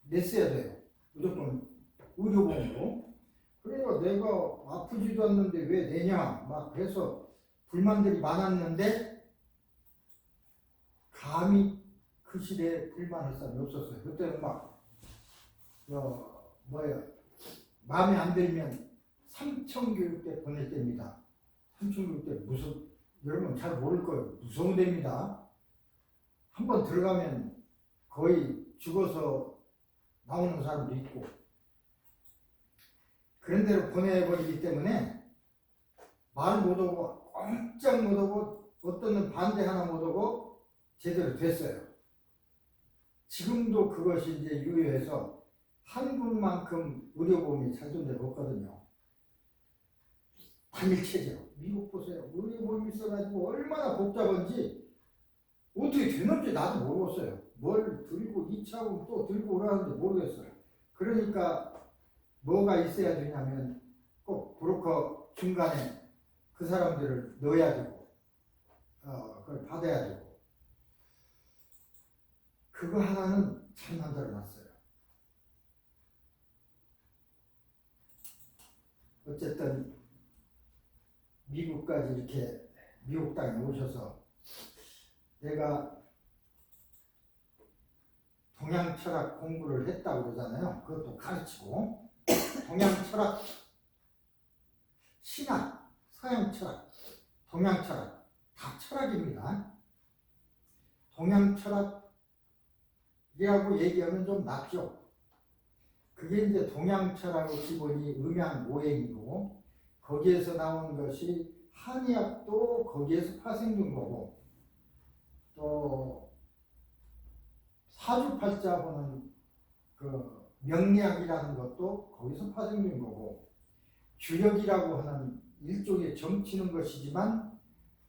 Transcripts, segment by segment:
냈어야 돼요. 무조건 의료보험으로. 그러니까 내가 아프지도 않는데 왜 내냐 막 해서 불만들이 많았는데 감히 그 시대에 불만할 사람이 없었어요. 그때는 막 마음에 안 들면 삼청교육대 보낼 때입니다. 삼청교육대 무슨 여러분 잘 모를 거예요. 무서운 데입니다. 한번 들어가면 거의 죽어서 나오는 사람도 있고 그런 데로 보내버리기 때문에 말 못하고 꼼짝 못하고 어떤 반대 하나 못하고 제대로 됐어요. 지금도 그것이 이제 유효해서 한국만큼 의료보험이 잘 된 데가 없거든요. 단일체제로. 미국 보세요. 의료보험이 있어가지고 얼마나 복잡한지 어떻게 되는지 나도 모르겠어요. 뭘 들고 2차원 또 들고 오라는지 모르겠어요. 그러니까 뭐가 있어야 되냐면 꼭 브로커 중간에 그 사람들을 넣어야 되고 그걸 받아야 되고 그거 하나는 잘 만들어놨어요. 어쨌든 미국까지 이렇게 미국 땅에 오셔서 내가 동양 철학 공부를 했다고 그러잖아요. 그것도 가르치고 동양 철학, 신학, 서양 철학, 동양 철학 다 철학입니다. 동양 철학이라고 얘기하면 좀 낫죠. 그게 이제 동양 철학의 기본이 음양 오행이고 거기에서 나온 것이 한의학도 거기에서 파생된 거고 또 사주팔자 보는 그 명리학이라는 것도 거기서 파생된 거고 주력이라고 하는 일종의 점치는 것이지만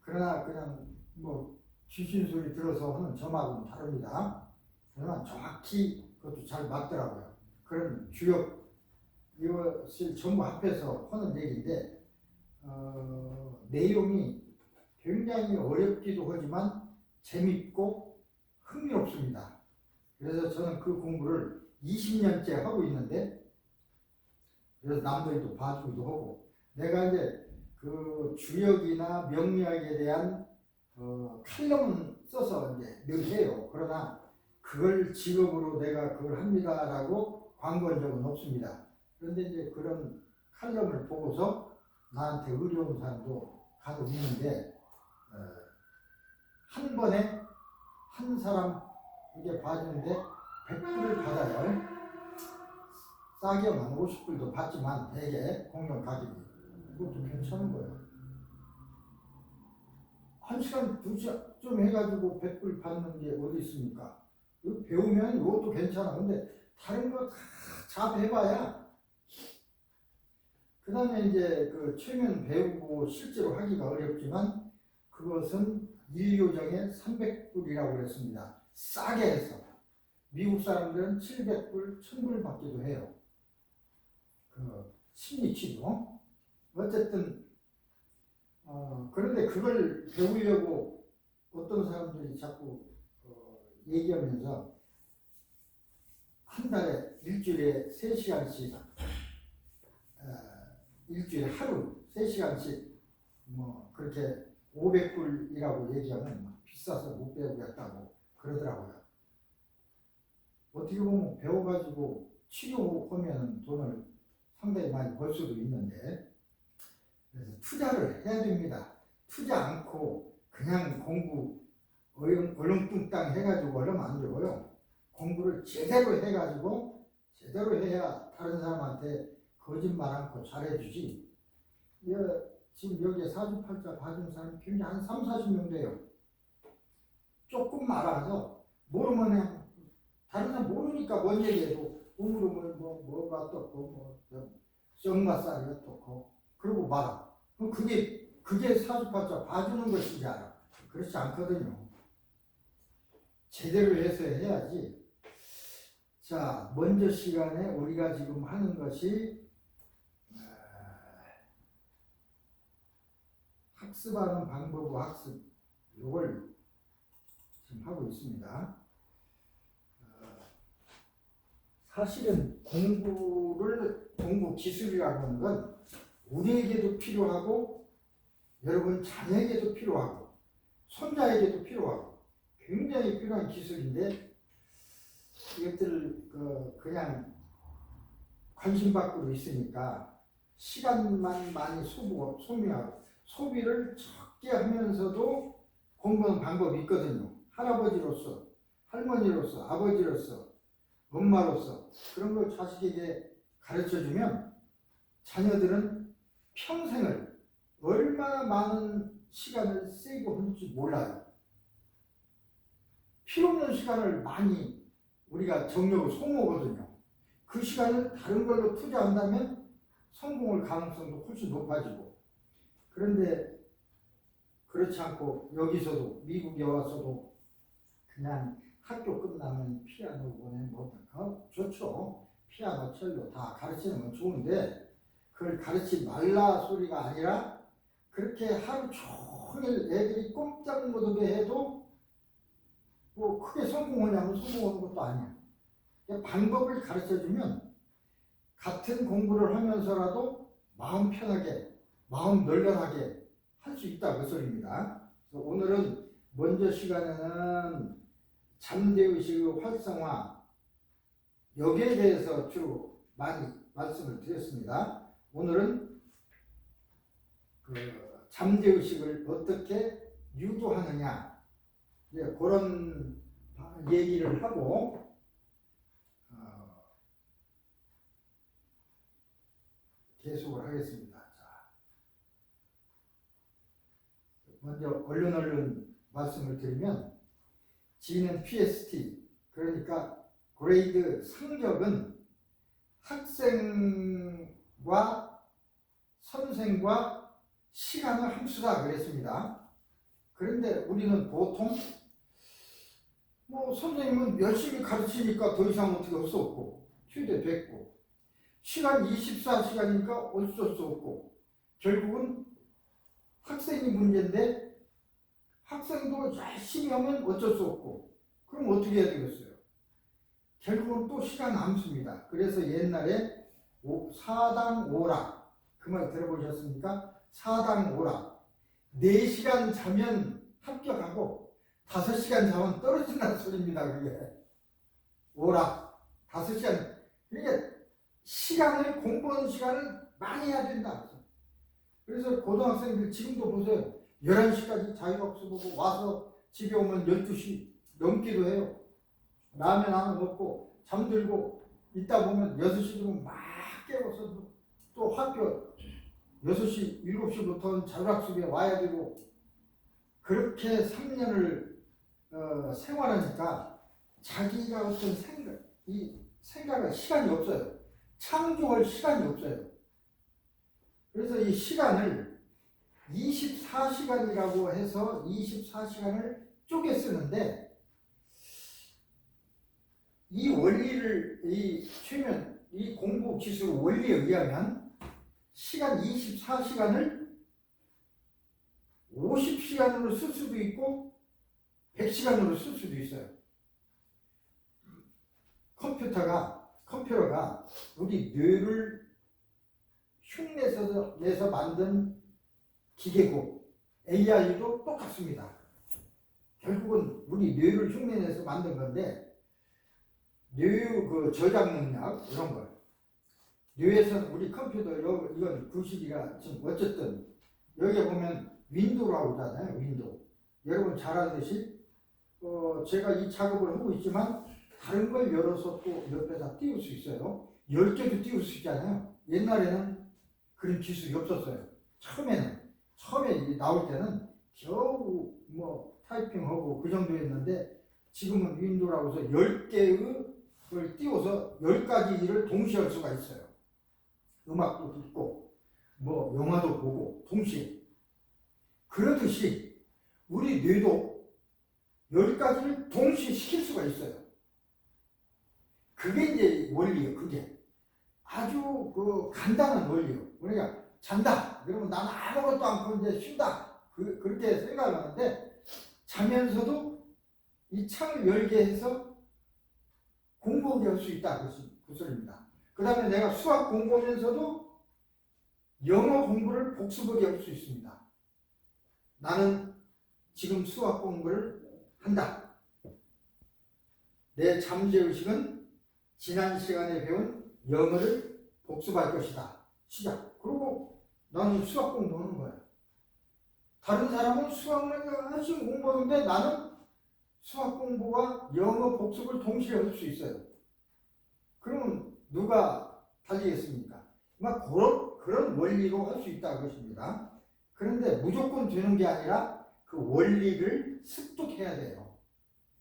그러나 그냥 뭐 귀신 소리 들어서 하는 점하고는 다릅니다. 그러나 정확히 그것도 잘 맞더라고요. 그런 주력 이것을 전부 합해서 하는 얘기인데 내용이 굉장히 어렵기도 하지만 재밌고 흥미롭습니다. 그래서 저는 그 공부를 20년째 하고 있는데 그래서 남들이 또 봐주기도 하고 내가 이제 그 주역이나 명리학에 대한 칼럼은 써서 이제 늘 해요. 그러나 그걸 직업으로 내가 그걸 합니다라고 광고한 적은 없습니다. 그런데 이제 그런 칼럼을 보고서 나한테 의뢰온 사람도 간혹 있는데 한 번에 한 사람 이게 봐주는데 100불을 받아요. 싸게 하면 50불도 받지만 대개 공연 가격이 이것도 괜찮은 거예요. 1시간, 2시간 해가지고 100불 받는 게 어디 있습니까? 이거 배우면 이것도 괜찮아. 근데 다른 거 다 잡해봐야 그 다음에 이제 그 최면 배우고 실제로 하기가 어렵지만 그것은 일요정에 300불이라고 그랬습니다. 싸게 해서 미국 사람들은 700불, 1000불 받기도 해요. 그 심리치료. 어쨌든 그런데 그걸 배우려고 어떤 사람들이 자꾸 얘기하면서 한 달에 일주일에 3시간씩 일주일에 하루 3시간씩 뭐 그렇게 500불이라고 얘기하면 비싸서 못 배우겠다고 그러더라고요. 어떻게 보면 배워가지고 치료하면 돈을 상당히 많이 벌 수도 있는데 그래서 투자를 해야 됩니다. 투자 않고 그냥 공부 얼렁뚱땅 해가지고 하면 안 되고요. 공부를 제대로 해가지고 제대로 해야 다른 사람한테 거짓말 않고 잘해주지. 지금 여기에 사주팔자 봐준 사람이 굉장히 한 3, 40명 돼요. 조금 알아서 모르면 그냥 다른 사람 모르니까 뭔 얘기해도 우물우물 뭐가 떴고 썩마살이 어떻고 그러고 말아. 그럼 그게 사주팔자 봐주는 것인지 알아. 그렇지 않거든요. 제대로 해서 해야지. 자, 먼저 시간에 우리가 지금 하는 것이 학습하는 방법과 학습 이걸 지금 하고 있습니다. 사실은 공부 기술이라고 하는 건 우리에게도 필요하고 여러분 자녀에게도 필요하고 손자에게도 필요하고 굉장히 필요한 기술인데 이것들을 그냥 관심 밖으로 있으니까 시간만 많이 소비하고 소비를 적게 하면서도 공부하는 방법이 있거든요. 할아버지로서, 할머니로서, 아버지로서, 엄마로서 그런 걸 자식에게 가르쳐주면 자녀들은 평생을 얼마나 많은 시간을 쓰고 할지 몰라요. 필요없는 시간을 많이 우리가 정력을 소모하거든요. 그 시간을 다른 걸로 투자한다면 성공할 가능성도 훨씬 높아지고, 그런데 그렇지 않고 여기서도 미국에 와서도 그냥 학교 끝나면 피아노 보내 좋죠. 피아노, 첼로 다 가르치는 건 좋은데 그걸 가르치지 말라 소리가 아니라 그렇게 하루 종일 애들이 꼼짝 못하게 해도 뭐 크게 성공하냐면 성공하는 것도 아니야. 방법을 가르쳐주면 같은 공부를 하면서라도 마음 편하게, 마음 널널하게 할 수 있다 그 소리입니다. 그래서 오늘은 먼저 시간에는 잠재의식의 활성화 여기에 대해서 주로 많이 말씀을 드렸습니다. 오늘은 그 잠재의식을 어떻게 유도하느냐 그런 얘기를 하고 계속을 하겠습니다. 자, 먼저 얼른 말씀을 드리면 G는 PST 그러니까 그레이드 성적은 학생과 선생과 시간을 함수다 그랬습니다. 그런데 우리는 보통 선생님은 열심히 가르치니까 더 이상 어떻게 할 수 없고 최대 100고 시간 24시간이니까 어쩔 수 없고 결국은 학생이 문제인데 학생도 열심히 하면 어쩔 수 없고 그럼 어떻게 해야 되겠어요? 결국은 또 시간 함수입니다. 그래서 옛날에 4당 5락 그 말 들어보셨습니까? 4당 5락 4시간 자면 합격하고 5시간 자면 떨어진다는 소리입니다. 그게 5락 5시간 그러니까 시간을 공부하는 시간을 많이 해야 된다. 그래서 고등학생들 지금도 보세요. 11시까지 자유학습 보고 와서 집에 오면 12시 넘기도 해요. 라면 하나 먹고 잠들고 있다 보면 6시 되면 막 깨워서 또 학교 6시, 7시부터는 자율학습에 와야 되고 그렇게 3년을 생활하니까 자기가 어떤 생각할 시간이 없어요. 창조할 시간이 없어요. 그래서 이 시간을 24시간이라고 해서 24시간을 쪼개 쓰는데 이 원리를 이 공부 기술 원리에 의하면 시간 24시간을 50시간으로 쓸 수도 있고 100시간으로 쓸 수도 있어요. 컴퓨터가 우리 뇌를 흉내내서 만든 기계고 AI도 똑같습니다. 결국은 우리 뇌를 흉내내서 만든 건데 뇌의 그 저장 능력 이런 걸 뇌에서는 우리 컴퓨터 이건 구식이라 지금 어쨌든 여기 보면 윈도우라고 하잖아요. 윈도우 여러분 잘 아듯이 제가 이 작업을 하고 있지만 다른 걸 열어서 또 옆에다 띄울 수 있어요. 10개도 띄울 수 있잖아요. 옛날에는 그런 기술이 없었어요. 처음에 나올 때는 겨우 타이핑하고 그 정도였는데 지금은 윈도우라고 해서 10개의 걸 띄워서 10가지 일을 동시에 할 수가 있어요. 음악도 듣고 영화도 보고 동시에 그러듯이 우리 뇌도 10가지를 동시에 시킬 수가 있어요. 그게 이제 원리예요. 그게 아주 간단한 원리예요. 그러니까 잔다 그러면 나는 아무것도 않고 이제 쉰다 그렇게 생각을 하는데 자면서도 이 창을 열게 해서 공부하게 할 수 있다. 구슬입니다. 그 다음에 내가 수학 공부하면서도 영어 공부를 복습하게 할 수 있습니다. 나는 지금 수학 공부를 한다. 내 잠재의식은 지난 시간에 배운 영어를 복습할 것이다. 시작. 그리고 나는 수학 공부하는 거야. 다른 사람은 수학만 열심히 공부하는데 나는 수학 공부와 영어 복습을 동시에 할 수 있어요. 그러면 누가 달리겠습니까? 막 그런 원리로 할 수 있다는 것입니다. 그런데 무조건 되는 게 아니라 그 원리를 습득해야 돼요.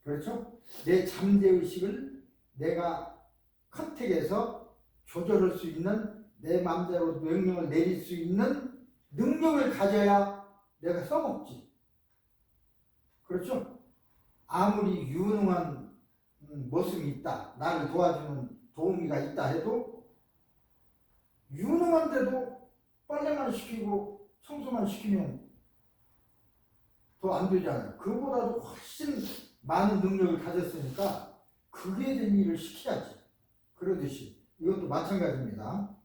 그렇죠? 내 잠재의식을 내가 컨택해서 조절할 수 있는, 내 마음대로 명령을 내릴 수 있는 능력을 가져야 내가 써먹지. 그렇죠? 아무리 유능한 모습이 있다, 나를 도와주는 도우미가 있다 해도 유능한데도 빨래만 시키고 청소만 시키면 더 안 되잖아요. 그보다도 훨씬 많은 능력을 가졌으니까 그게 된 일을 시켜야지. 그러듯이 이것도 마찬가지입니다.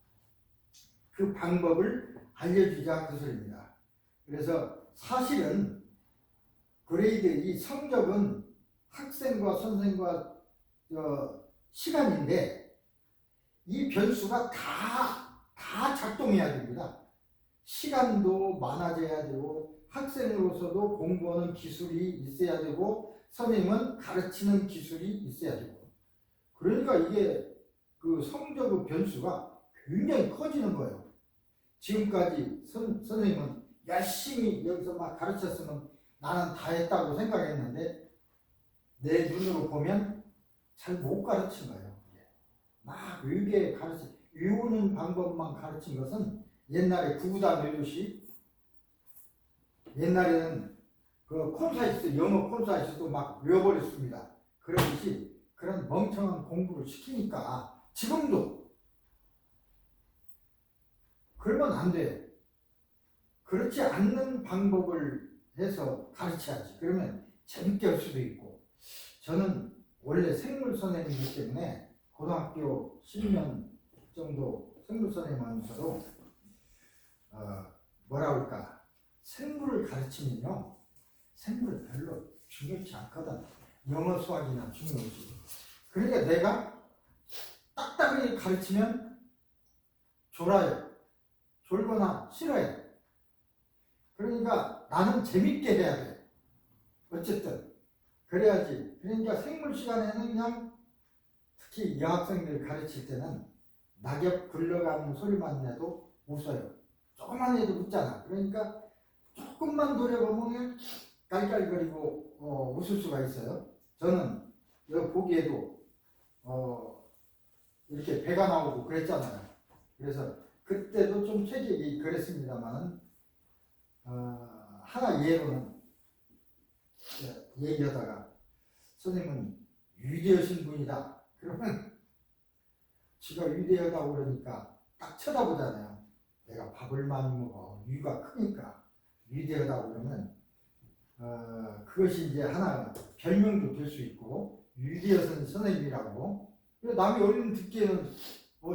그 방법을 알려주자 그 소리입니다. 그래서 사실은 그레이드 이 성적은 학생과 선생과 시간인데 이 변수가 다 작동해야 됩니다. 시간도 많아져야 되고 학생으로서도 공부하는 기술이 있어야 되고 선생님은 가르치는 기술이 있어야 되고, 그러니까 이게 그 성적의 변수가 굉장히 커지는 거예요. 지금까지 선생님은 열심히 여기서 막 가르쳤으면 나는 다 했다고 생각했는데 내 눈으로 보면 잘 못 가르친 거예요. 막 의게 외우는 방법만 가르친 것은 옛날에 구구단 외우시, 옛날에는 그 콘사이스, 영어 콘사이스도 막 외워버렸습니다. 그러듯이 그런 멍청한 공부를 시키니까 지금도 그러면 안 돼요. 그렇지 않는 방법을 해서 가르쳐야지. 그러면 재밌게 할 수도 있고. 저는 원래 생물 선생님이기 때문에 고등학교 10년 정도 생물 선생님 하면서도 뭐라 그럴까, 생물을 가르치면요 생물 별로 중요치 않거든. 영어 수학이나 중요하지. 그러니까 내가 딱딱하게 가르치면 졸아요. 졸거나 싫어요. 그러니까 나는 재밌게 해야 돼. 어쨌든 그래야지. 그러니까 생물 시간에는 그냥 특히 여학생들 가르칠 때는 낙엽 굴러가는 소리만 내도 웃어요. 조금만 해도 웃잖아. 그러니까 조금만 노려보면 깔깔거리고 웃을 수가 있어요. 저는 여기 보기에도 이렇게 배가 나오고 그랬잖아요. 그래서 그때도 좀 체격이 그랬습니다만 하나 예로는 얘기하다가 선생님은 위대하신 분이다. 그러면 지가 위대하다고 그러니까 딱 쳐다보잖아요. 내가 밥을 많이 먹어. 위가 크니까 위대하다고 그러면 그것이 이제 하나 별명도 될 수 있고, 위대하신 선생님이라고. 남이 어린 듣기에는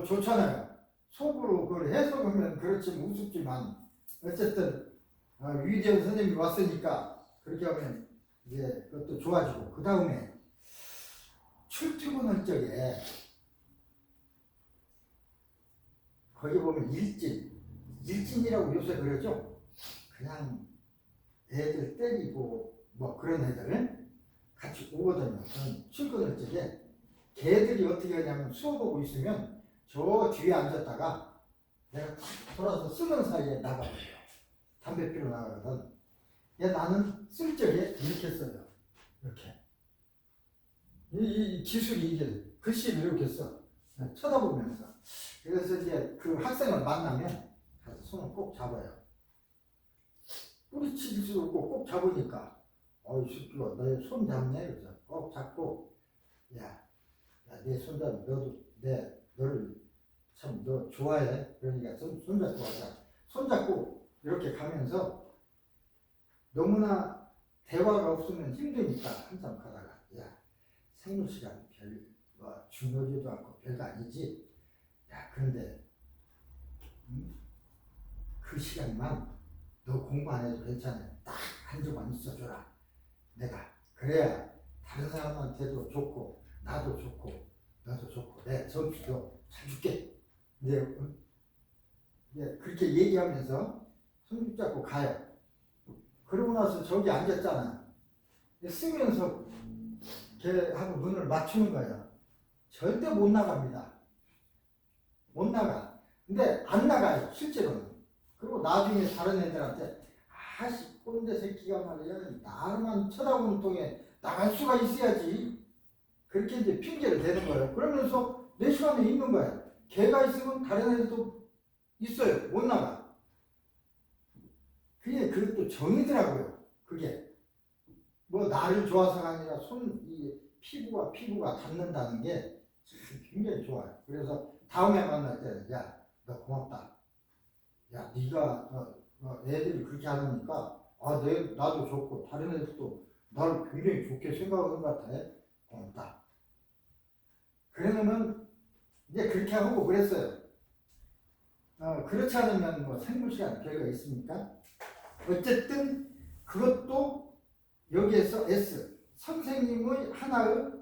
좋잖아요. 속으로 그걸 해석하면 그렇지 우습지만 어쨌든 위대한 선생님이 왔으니까 그렇게 하면 이제 그것도 좋아지고, 그 다음에 출퇴근할 적에 거기 보면 일진이라고 요새 그러죠. 그냥 애들 때리고 뭐 그런 애들 같이 오거든요. 출근할 적에 걔들이 어떻게 하냐면 수업하고 있으면 저 뒤에 앉았다가 내가 탁 돌아서 쓰는 사이에 나가버려요. 담배 피러 나가거든. 나는 쓸 적에 이렇게 써요. 이렇게. 이 기술이 이게 글씨를 이렇게 써. 쳐다보면서. 그래서 이제 그 학생을 만나면 가서 손을 꼭 잡아요. 뿌리칠 수도 없고 꼭 잡으니까 이 새끼가 너의 손 잡네. 그래서 꼭 잡고 내 손 잡아. 너도 너를 참 너 좋아해. 그러니까 손 잡고 하자. 손 잡고 이렇게 가면서 너무나 대화가 없으면 힘드니까 한참 가다가 생물 시간 별 뭐 중요하지도 않고 별거 아니지. 야, 그런데 그 시간만 너 공부 안 해도 괜찮아. 딱 한 주만 있어줘라. 내가 그래야 다른 사람한테도 좋고 나도 좋고 너도 좋고 내 점수도 잘 줄게. 이제 그렇게 얘기하면서 손 붙잡고 가요. 그러고 나서 저기 앉았잖아. 쓰면서 걔하고 눈을 맞추는 거야. 절대 못 나갑니다. 못 나가. 근데 안 나가요, 실제로는. 그리고 나중에 다른 애들한테 아씨 꼰대 새끼가 말이야 나만 쳐다보는 통에 나갈 수가 있어야지. 그렇게 이제 핑계를 대는 거예요. 그러면서 내 시간에 있는 거야. 걔가 있으면 다른 애들도 있어요. 못 나가. 그게 그것도 정이더라고요. 그게 뭐 나를 좋아서가 아니라 이 피부가 닿는다는 게 굉장히 좋아요. 그래서 다음에 만날 때 야 너 고맙다. 야 네가 애들이 그렇게 하니까 나도 좋고 다른 애들도 나를 굉장히 좋게 생각하는 것 같아. 고맙다. 그러면은 이제 그렇게 하고 그랬어요. 그렇지 않으면 뭐 생물 시간 별거 있습니까? 어쨌든 그것도 여기에서 S 선생님의 하나의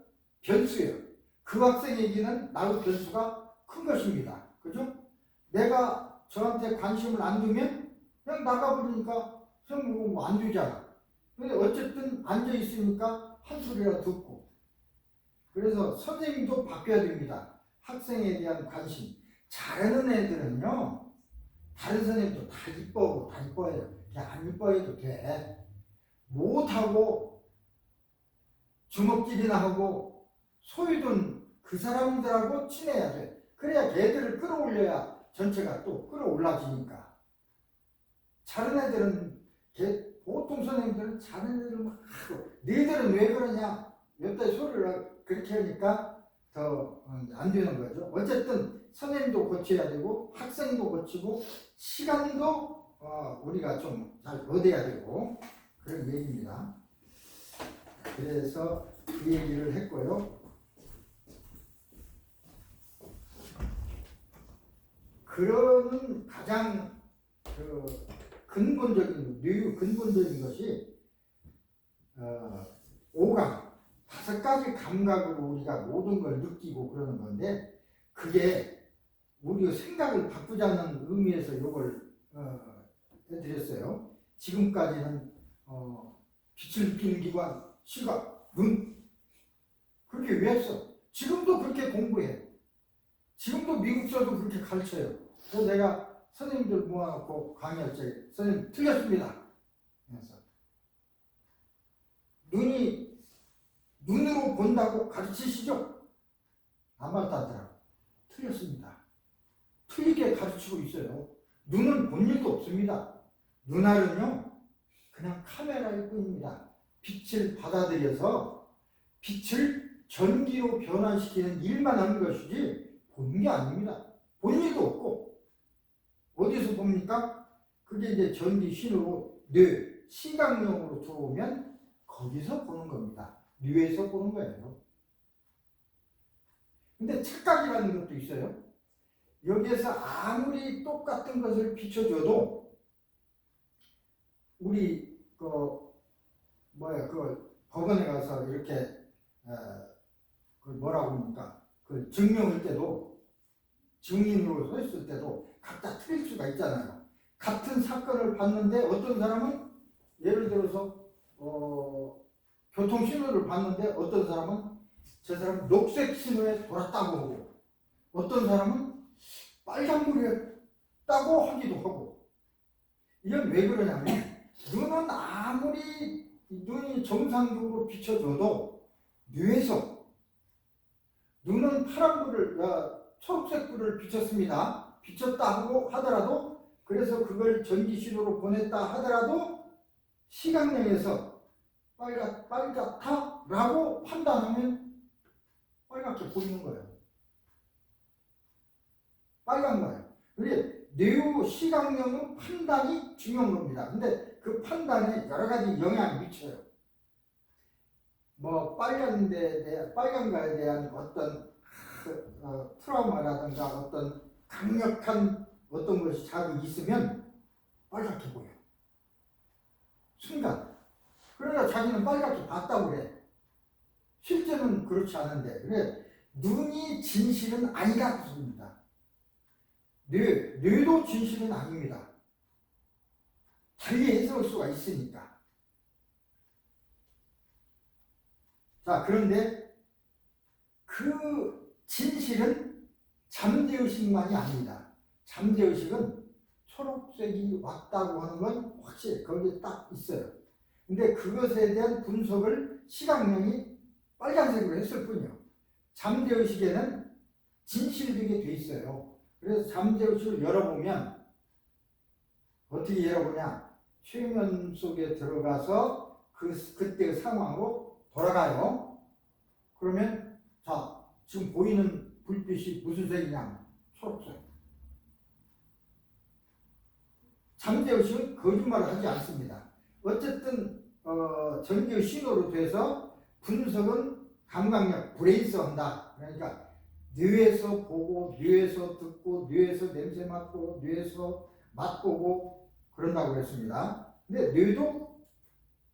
변수예요. 그 학생에게는 나의 변수가 큰 것입니다. 그죠? 내가 저한테 관심을 안 두면 그냥 나가버리니까 선생님 뭐 안 주잖아. 근데 어쨌든 앉아 있으니까 한 소리라도 듣고. 그래서 선생님도 바뀌어야 됩니다. 학생에 대한 관심. 잘하는 애들은요, 다른 선생님도 다 이뻐하고 다 이뻐해요. 그냥 안 이뻐해도 돼. 못하고 주먹질이나 하고 소유든 그 사람들하고 친해야 돼. 그래야 걔들을 끌어올려야 전체가 또 끌어올라지니까. 잘하는 애들은 보통 선생님들은 잘하는 애들은 막 하고 너희들은 왜 그러냐 여기다 소리를 그렇게 하니까 더 안 되는 거죠. 어쨌든 선생님도 고쳐야 되고 학생도 고치고 시간도 우리가 좀 잘 얻어야 되고 그런 얘기입니다. 그래서 그 얘기를 했고요. 그런 가장 근본적인 것이 5감, 5가지 감각으로 우리가 모든 걸 느끼고 그러는 건데 그게 우리 생각을 바꾸자는 의미에서 이걸 해드렸어요. 지금까지는 빛을 느끼는 기관, 시각, 눈 그렇게 외웠어. 지금도 그렇게 공부해. 지금도 미국서도 그렇게 가르쳐요. 그래서 내가 선생님들 모아놓고 강의할 때 선생님 틀렸습니다. 그래서 눈으로 본다고 가르치시죠? 아무 말도 안 들어. 틀렸습니다. 틀리게 가르치고 있어요. 눈은 본 일도 없습니다. 눈알은요 그냥 카메라일 뿐입니다. 빛을 받아들여서 빛을 전기로 변환시키는 일만 하는 것이지 본 게 아닙니다. 본 일도 없고 어디서 봅니까? 그게 이제 전기 신호로 뇌 시각용으로 들어오면 거기서 보는 겁니다. 뇌에서 보는 거예요. 근데 착각이라는 것도 있어요. 여기에서 아무리 똑같은 것을 비춰줘도 우리 법원에 가서 이렇게 뭐라고 합니까? 그 증명할 때도 증인으로 서 있을 때도 각자 틀릴 수가 있잖아요. 같은 사건을 봤는데 어떤 사람은 예를 들어서 교통 신호를 봤는데 어떤 사람은 저 사람 녹색 신호에 돌았다고 하고 어떤 사람은 빨간불이었다고 하기도 하고 이건 왜 그러냐면 눈은 아무리 눈이 정상적으로 비춰줘도 뇌에서 눈은 파란불을 초록색불을 비췄습니다. 비췄다 하더라도 그래서 그걸 전기신호로 보냈다 하더라도 시각내에서 빨갛다라고 판단하면 빨갛게 보이는 거예요. 빨간 거예요. 그게 뇌의 시각령은 판단이 중요한 겁니다. 근데 그 판단에 여러 가지 영향을 미쳐요. 뭐 빨간 거에 대한 어떤 트라우마라든가 어떤 강력한 어떤 것이 자극이 있으면 빨갛게 보여. 순간. 그러니까 자기는 빨갛게 봤다고 그래. 실제는 그렇지 않은데. 그래. 눈이 진실은 아니라고 씁니다. 뇌도 진실은 아닙니다. 달리 해석할 수가 있으니까. 자, 그런데 그 진실은 잠재의식만이 아닙니다. 잠재의식은 초록색이 왔다고 하는 건 확실히 거기에 딱 있어요. 근데 그것에 대한 분석을 시각령이 빨간색으로 했을 뿐이요. 잠재의식에는 진실되게 돼 있어요. 그래서 잠재의식을 열어보면 어떻게 열어보냐? 최면 속에 들어가서 그때의 상황으로 돌아가요. 그러면 자, 지금 보이는 불빛이 무슨 색이냐? 초록색. 잠재의식은 거짓말을 하지 않습니다. 어쨌든 전기의 신호로 돼서 분석은 감각력, 브레인스 한다. 그러니까 뇌에서 보고, 뇌에서 듣고, 뇌에서 냄새 맡고, 뇌에서 맛보고 그런다고 그랬습니다. 근데 뇌도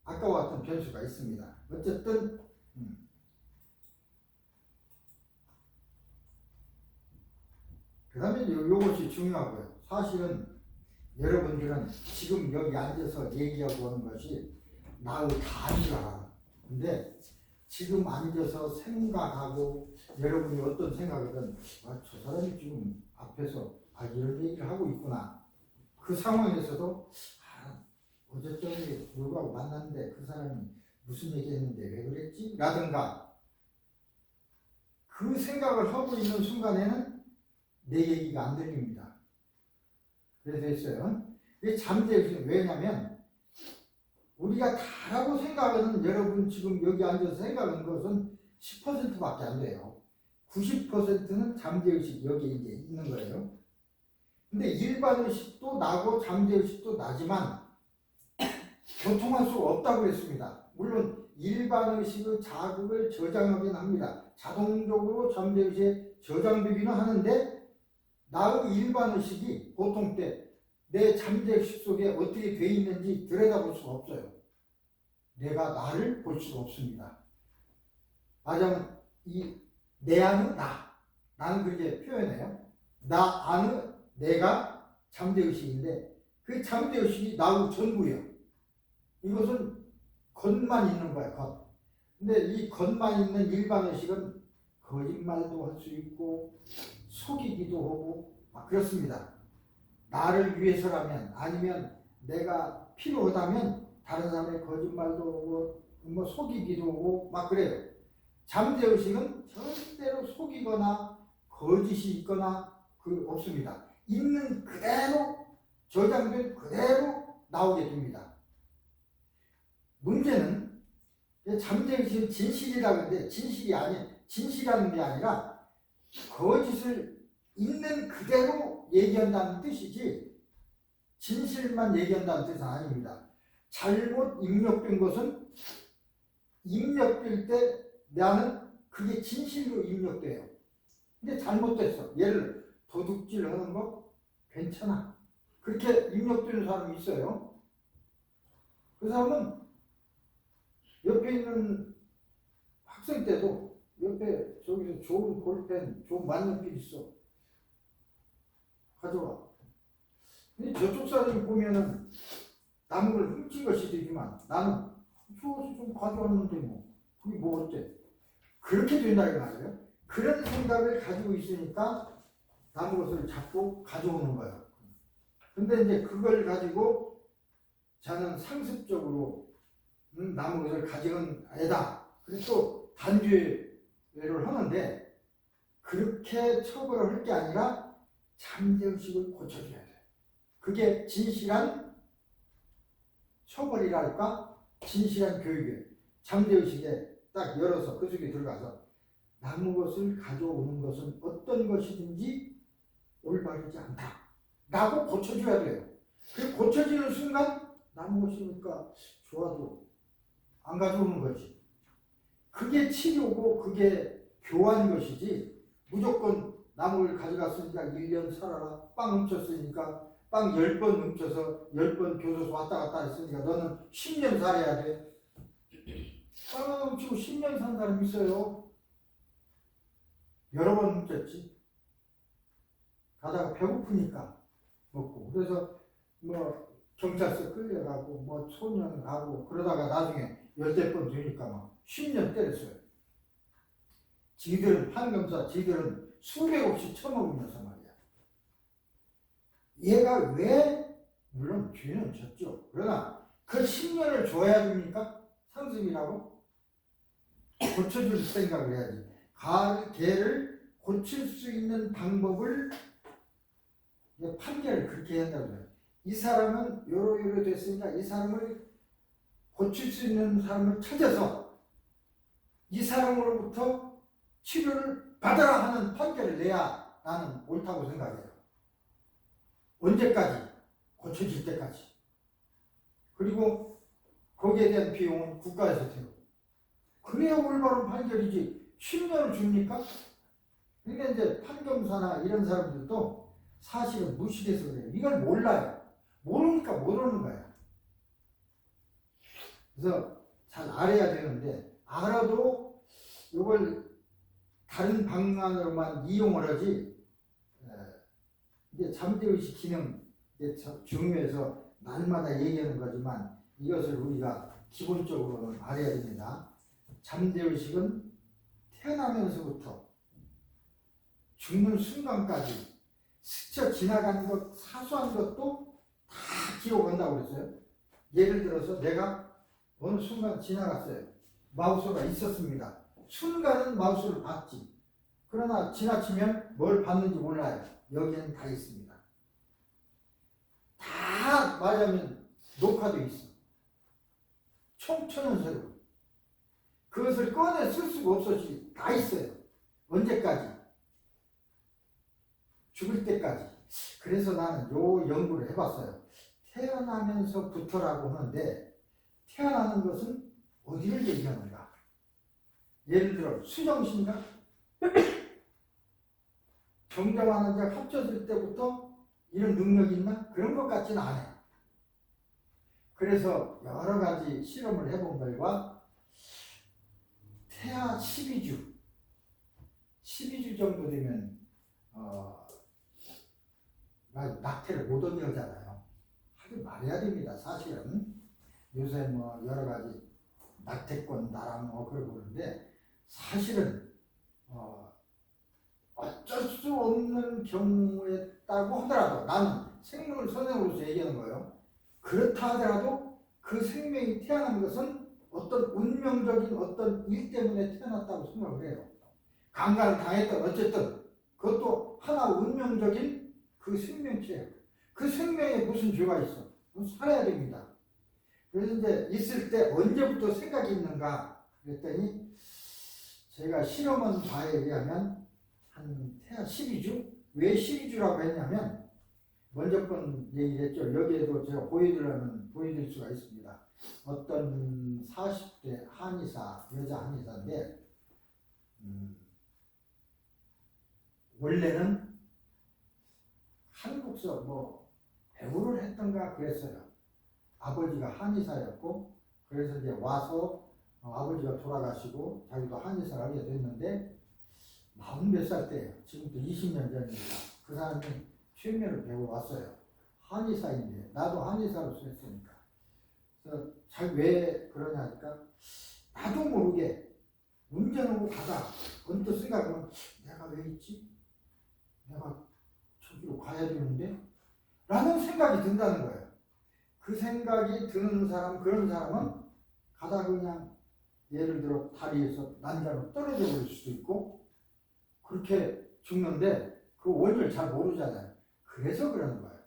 아까와 같은 변수가 있습니다. 어쨌든 그 다음에 요것이 중요하고요. 사실은 여러분들은 지금 여기 앉아서 얘기하고 하는 것이 나의 다인 줄 알아. 근데 지금 앉아서 생각하고 여러분이 어떤 생각이든 저 사람이 지금 앞에서 이런 얘기를 하고 있구나. 그 상황에서도 어제저녁에 누구하고 만났는데 그 사람이 무슨 얘기했는데 왜 그랬지? 라든가 그 생각을 하고 있는 순간에는 내 얘기가 안 들립니다. 그래서 했어요. 이게 잠재의식. 왜냐면 우리가 다라고 생각하는 여러분 지금 여기 앉아서 생각하는 것은 10%밖에 안 돼요. 90%는 잠재의식 여기에 이제 있는 거예요. 근데 일반의식도 나고 잠재의식도 나지만 교통할 수가 없다고 했습니다. 물론 일반의식의 자극을 저장하긴 합니다. 자동적으로 잠재의식에 저장되기는 하는데 나의 일반의식이 보통 때 내 잠재의식 속에 어떻게 돼 있는지 들여다볼 수가 없어요. 내가 나를 볼 수가 없습니다. 맞아, 내 안은 나는 그렇게 표현해요. 나 안은 내가 잠재의식인데 그 잠재의식이 나의 전부예요. 이것은 겉만 있는 거야, 겉. 근데 이 겉만 있는 일반의식은 거짓말도 할 수 있고 속이기도 하고 그렇습니다. 나를 위해서라면 아니면 내가 필요하다면 다른 사람의 거짓말도 하고 뭐 속이기도 하고 막 그래요. 잠재의식은 절대로 속이거나 거짓이 있거나 없습니다. 있는 그대로 저장된 그대로 나오게 됩니다. 문제는 잠재의식은 진실이라고 하는데 진실이라는 게 아니라 거짓을 있는 그대로 얘기한다는 뜻이지 진실만 얘기한다는 뜻은 아닙니다. 잘못 입력된 것은 입력될 때 나는 그게 진실로 입력돼요. 근데 잘못됐어. 예를 도둑질 하는 거 괜찮아. 그렇게 입력되는 사람이 있어요. 그 사람은 옆에 있는 학생 때도 옆에 저기서 좋은 볼펜, 좋은 만년필 있어. 가져와. 근데 저쪽 사람이 보면은 남은 걸 훔친 것이 되지만 나는 주워서 좀 가져왔는데 그게 뭐 어때? 그렇게 된다 이 말이에요. 그런 생각을 가지고 있으니까 남은 것을 자꾸 가져오는 거예요. 근데 이제 그걸 가지고 저는 상습적으로 남은 것을 가져온 애다. 그래서 또 단죄를 하는데 그렇게 처벌을 할 게 아니라 잠재의식을 고쳐줘야 돼. 그게 진실한 처벌이랄까? 진실한 교육이에요. 잠재의식에 딱 열어서 그 속에 들어가서 남은 것을 가져오는 것은 어떤 것이든지 올바르지 않다. 라고 고쳐줘야 돼요. 그 고쳐지는 순간 남은 것이니까 좋아도 안 가져오는 거지. 그게 치료고 그게 교환 것이지 무조건 나무를 가져갔으니까 1년 살아라. 빵 훔쳤으니까 빵 10번 훔쳐서 10번 교도소 왔다 갔다 했으니까 너는 10년 살아야 돼. 빵 훔치고 10년 산 사람 있어요. 여러 번 훔쳤지. 가다가 배고프니까 먹고. 그래서 뭐 경찰서 끌려가고 뭐 소년 가고 그러다가 나중에 열댓 번 되니까 막 10년 때렸어요. 지들은 판검사 지들은 수백억씩 처먹으면서 말이야. 얘가 왜 물론 죄는 졌죠. 그러나 그 10년을 줘야 됩니까? 상습이라고? 고쳐줄 생각을 해야지. 걔를 고칠 수 있는 방법을 판결을 그렇게 한다고 해요. 이 사람은 요로 됐으니까 이 사람을 고칠 수 있는 사람을 찾아서 이 사람으로부터 치료를 받아라 하는 판결을 내야 나는 옳다고 생각해요. 언제까지? 고쳐질 때까지. 그리고 거기에 대한 비용은 국가에서 대고. 그래야 올바른 판결이지. 10년을 줍니까? 그러니까 이제 판검사나 이런 사람들도 사실은 무식해서 그래요. 이걸 몰라요. 모르니까 모르는 거야. 그래서 잘 알아야 되는데 알아도 이걸 다른 방안으로만 이용을 하지. 이제 잠재의식 기능 중요해서 날마다 얘기하는 거지만 이것을 우리가 기본적으로는 알아야 됩니다. 잠재의식은 태어나면서부터 죽는 순간까지 스쳐 지나가는 것, 사소한 것도 다 기록한다고 그랬어요. 예를 들어서 내가 어느 순간 지나갔어요. 마우스가 있었습니다. 순간은 마우스를 봤지. 그러나 지나치면 뭘 봤는지 몰라요. 여기에는 다 있습니다. 다 말하자면 녹화돼 있어. 총천연새로. 그것을 꺼내 쓸 수가 없었지. 다 있어요. 언제까지? 죽을 때까지. 그래서 나는 요 연구를 해봤어요. 태어나면서부터라고 하는데 태어나는 것은 어디를 얘기하는가? 예를 들어 수정신가? 정정하는 자 합쳐질 때부터 이런 능력이 있나? 그런 것 같지는 않아요. 그래서 여러 가지 실험을 해본 결과 태아 12주 정도 되면 낙태를 못 얻냐잖아요. 하지 말아야 됩니다. 사실은 요새 뭐 여러 가지 낙태권 나랑 그러고 그러는데 사실은 어쩔 수 없는 경우에 따고 하더라도 나는 생명을 선생으로서 얘기하는 거예요. 그렇다 하더라도 그 생명이 태어난 것은 어떤 운명적인 어떤 일 때문에 태어났다고 생각을 해요. 강간을 당했던 어쨌든 그것도 하나 운명적인 그 생명체예요. 그 생명에 무슨 죄가 있어? 살아야 됩니다. 그래서 이제 있을 때 언제부터 생각이 있는가 그랬더니 제가 실험한 바에 의하면 한 태아 12주? 왜 12주라고 했냐면 먼저 번 얘기했죠. 여기에도 제가 보여드릴 수가 있습니다. 어떤 40대 한의사, 여자 한의사인데 원래는 한국서 뭐 배우를 했던가 그랬어요. 아버지가 한의사였고 그래서 이제 와서 아버지가 돌아가시고 자기도 한의사를 하게 됐는데 40몇 살 때예요. 지금부터 20년 전입니다. 그 사람이 최면을 배워왔어요. 한의사인데 나도 한의사로서 했으니까. 그래서 잘 왜 그러냐 하니까 나도 모르게 운전하고 가다 언뜻 생각하면 내가 왜 있지? 내가 저기로 가야 되는데? 라는 생각이 든다는 거예요. 그 생각이 드는 사람, 그런 사람은 가다 그냥 예를 들어 다리에서 난간으로 떨어져 버릴 수도 있고 그렇게 죽는데 그 원인을 잘 모르잖아요. 그래서 그러는 거예요.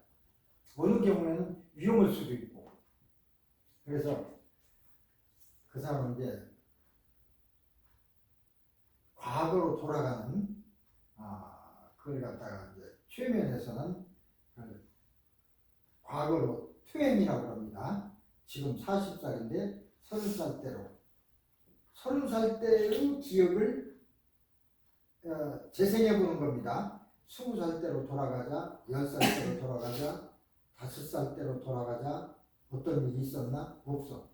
어느 경우에는 위험할 수도 있고. 그래서 그 사람은 이제 과거로 돌아가는 그걸 갖다가 이제 최면에서는 과거로 퇴행이라고 합니다. 지금 40살인데 30살 때로 30살 때의 기억을 재생해 보는 겁니다. 20살 때로 돌아가자, 10살 때로 돌아가자, 5살 때로 돌아가자. 어떤 일이 있었나? 없어.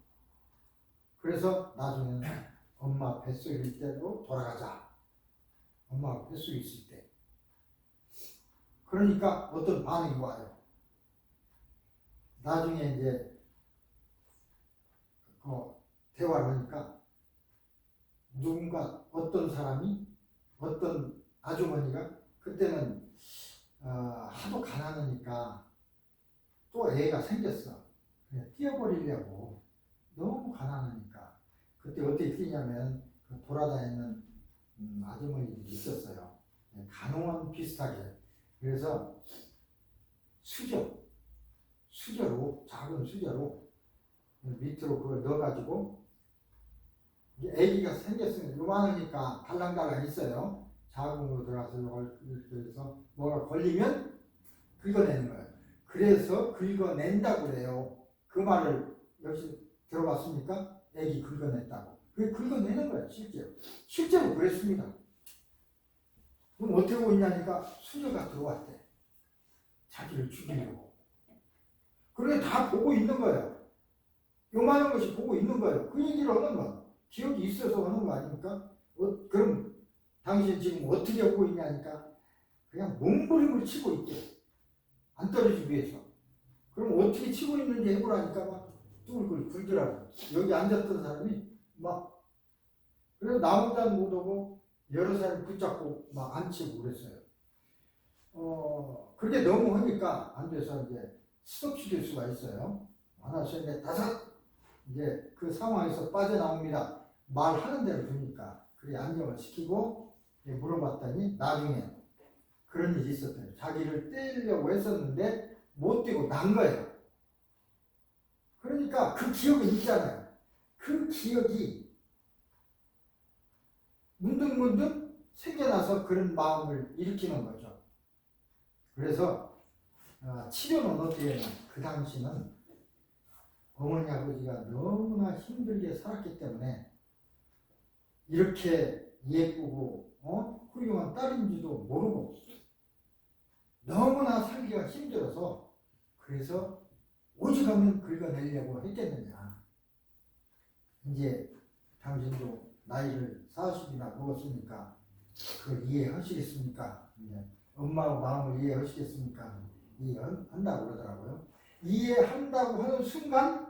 그래서 나중에는 엄마 뱃속일 때로 돌아가자. 엄마 뱃속에 있을 때. 그러니까 어떤 반응이 와요. 나중에 이제 대화를 하니까 누군가 어떤 사람이 어떤 아주머니가 그때는 하도 가난하니까 또 애가 생겼어. 그냥 뛰어버리려고 너무 가난하니까 그때 어떻게 뛰냐면 그 돌아다니는 아주머니들이 있었어요. 간호원 비슷하게. 그래서 수저로 작은 수저로 밑으로 그걸 넣어가지고 애기가 생겼으면 요만하니까 달랑달랑 있어요. 자궁으로 들어가서 이렇게 해서 뭐가 걸리면 긁어내는 거예요. 그래서 긁어낸다고 그래요. 그 말을 역시 들어봤습니까? 애기 긁어냈다고. 그게 긁어내는 거예요. 실제로 그랬습니다. 그럼 어떻게 하고 있냐니까 수저가 들어왔대. 자기를 죽이려고. 그게 다 보고 있는 거예요. 요만한 것이 보고 있는 거예요. 그 얘기를 하는 건 기억이 있어서 하는 거 아닙니까? 그럼 당신 지금 어떻게 하고 있냐니까 그냥 몸부림을 치고 있대. 안 떨어지기 위해서. 그럼 어떻게 치고 있는지 해보라니까 막 뚫을 굴더라고. 여기 앉았던 사람이 막 그래서 나 혼자는 못하고 여러 사람 붙잡고 막 앉히고 그랬어요. 그게 너무 하니까 안 돼서 이제 스톱시킬 수가 있어요. 하나, 둘, 셋, 넷, 다섯. 이제 그 상황에서 빠져나옵니다. 말하는 대로 두니까. 그래 안정을 시키고 물어봤더니 나중에 그런 일이 있었대요. 자기를 떼려고 했었는데 못 떼고 난 거예요. 그러니까 그 기억이 있잖아요. 그 기억이 문득문득 생겨나서 그런 마음을 일으키는 거죠. 그래서 치료는 어떻게 했냐. 그 당시는 어머니 아버지가 너무나 힘들게 살았기 때문에 이렇게 예쁘고 훌륭한 딸인지도 모르고 너무나 살기가 힘들어서 그래서 오죽하면 긁어내려고 했겠느냐. 이제 당신도 나이를 40이나 먹었으니까 그걸 이해하시겠습니까? 엄마 마음을 이해하시겠습니까? 이해한다고 그러더라고요. 이해한다고 하는 순간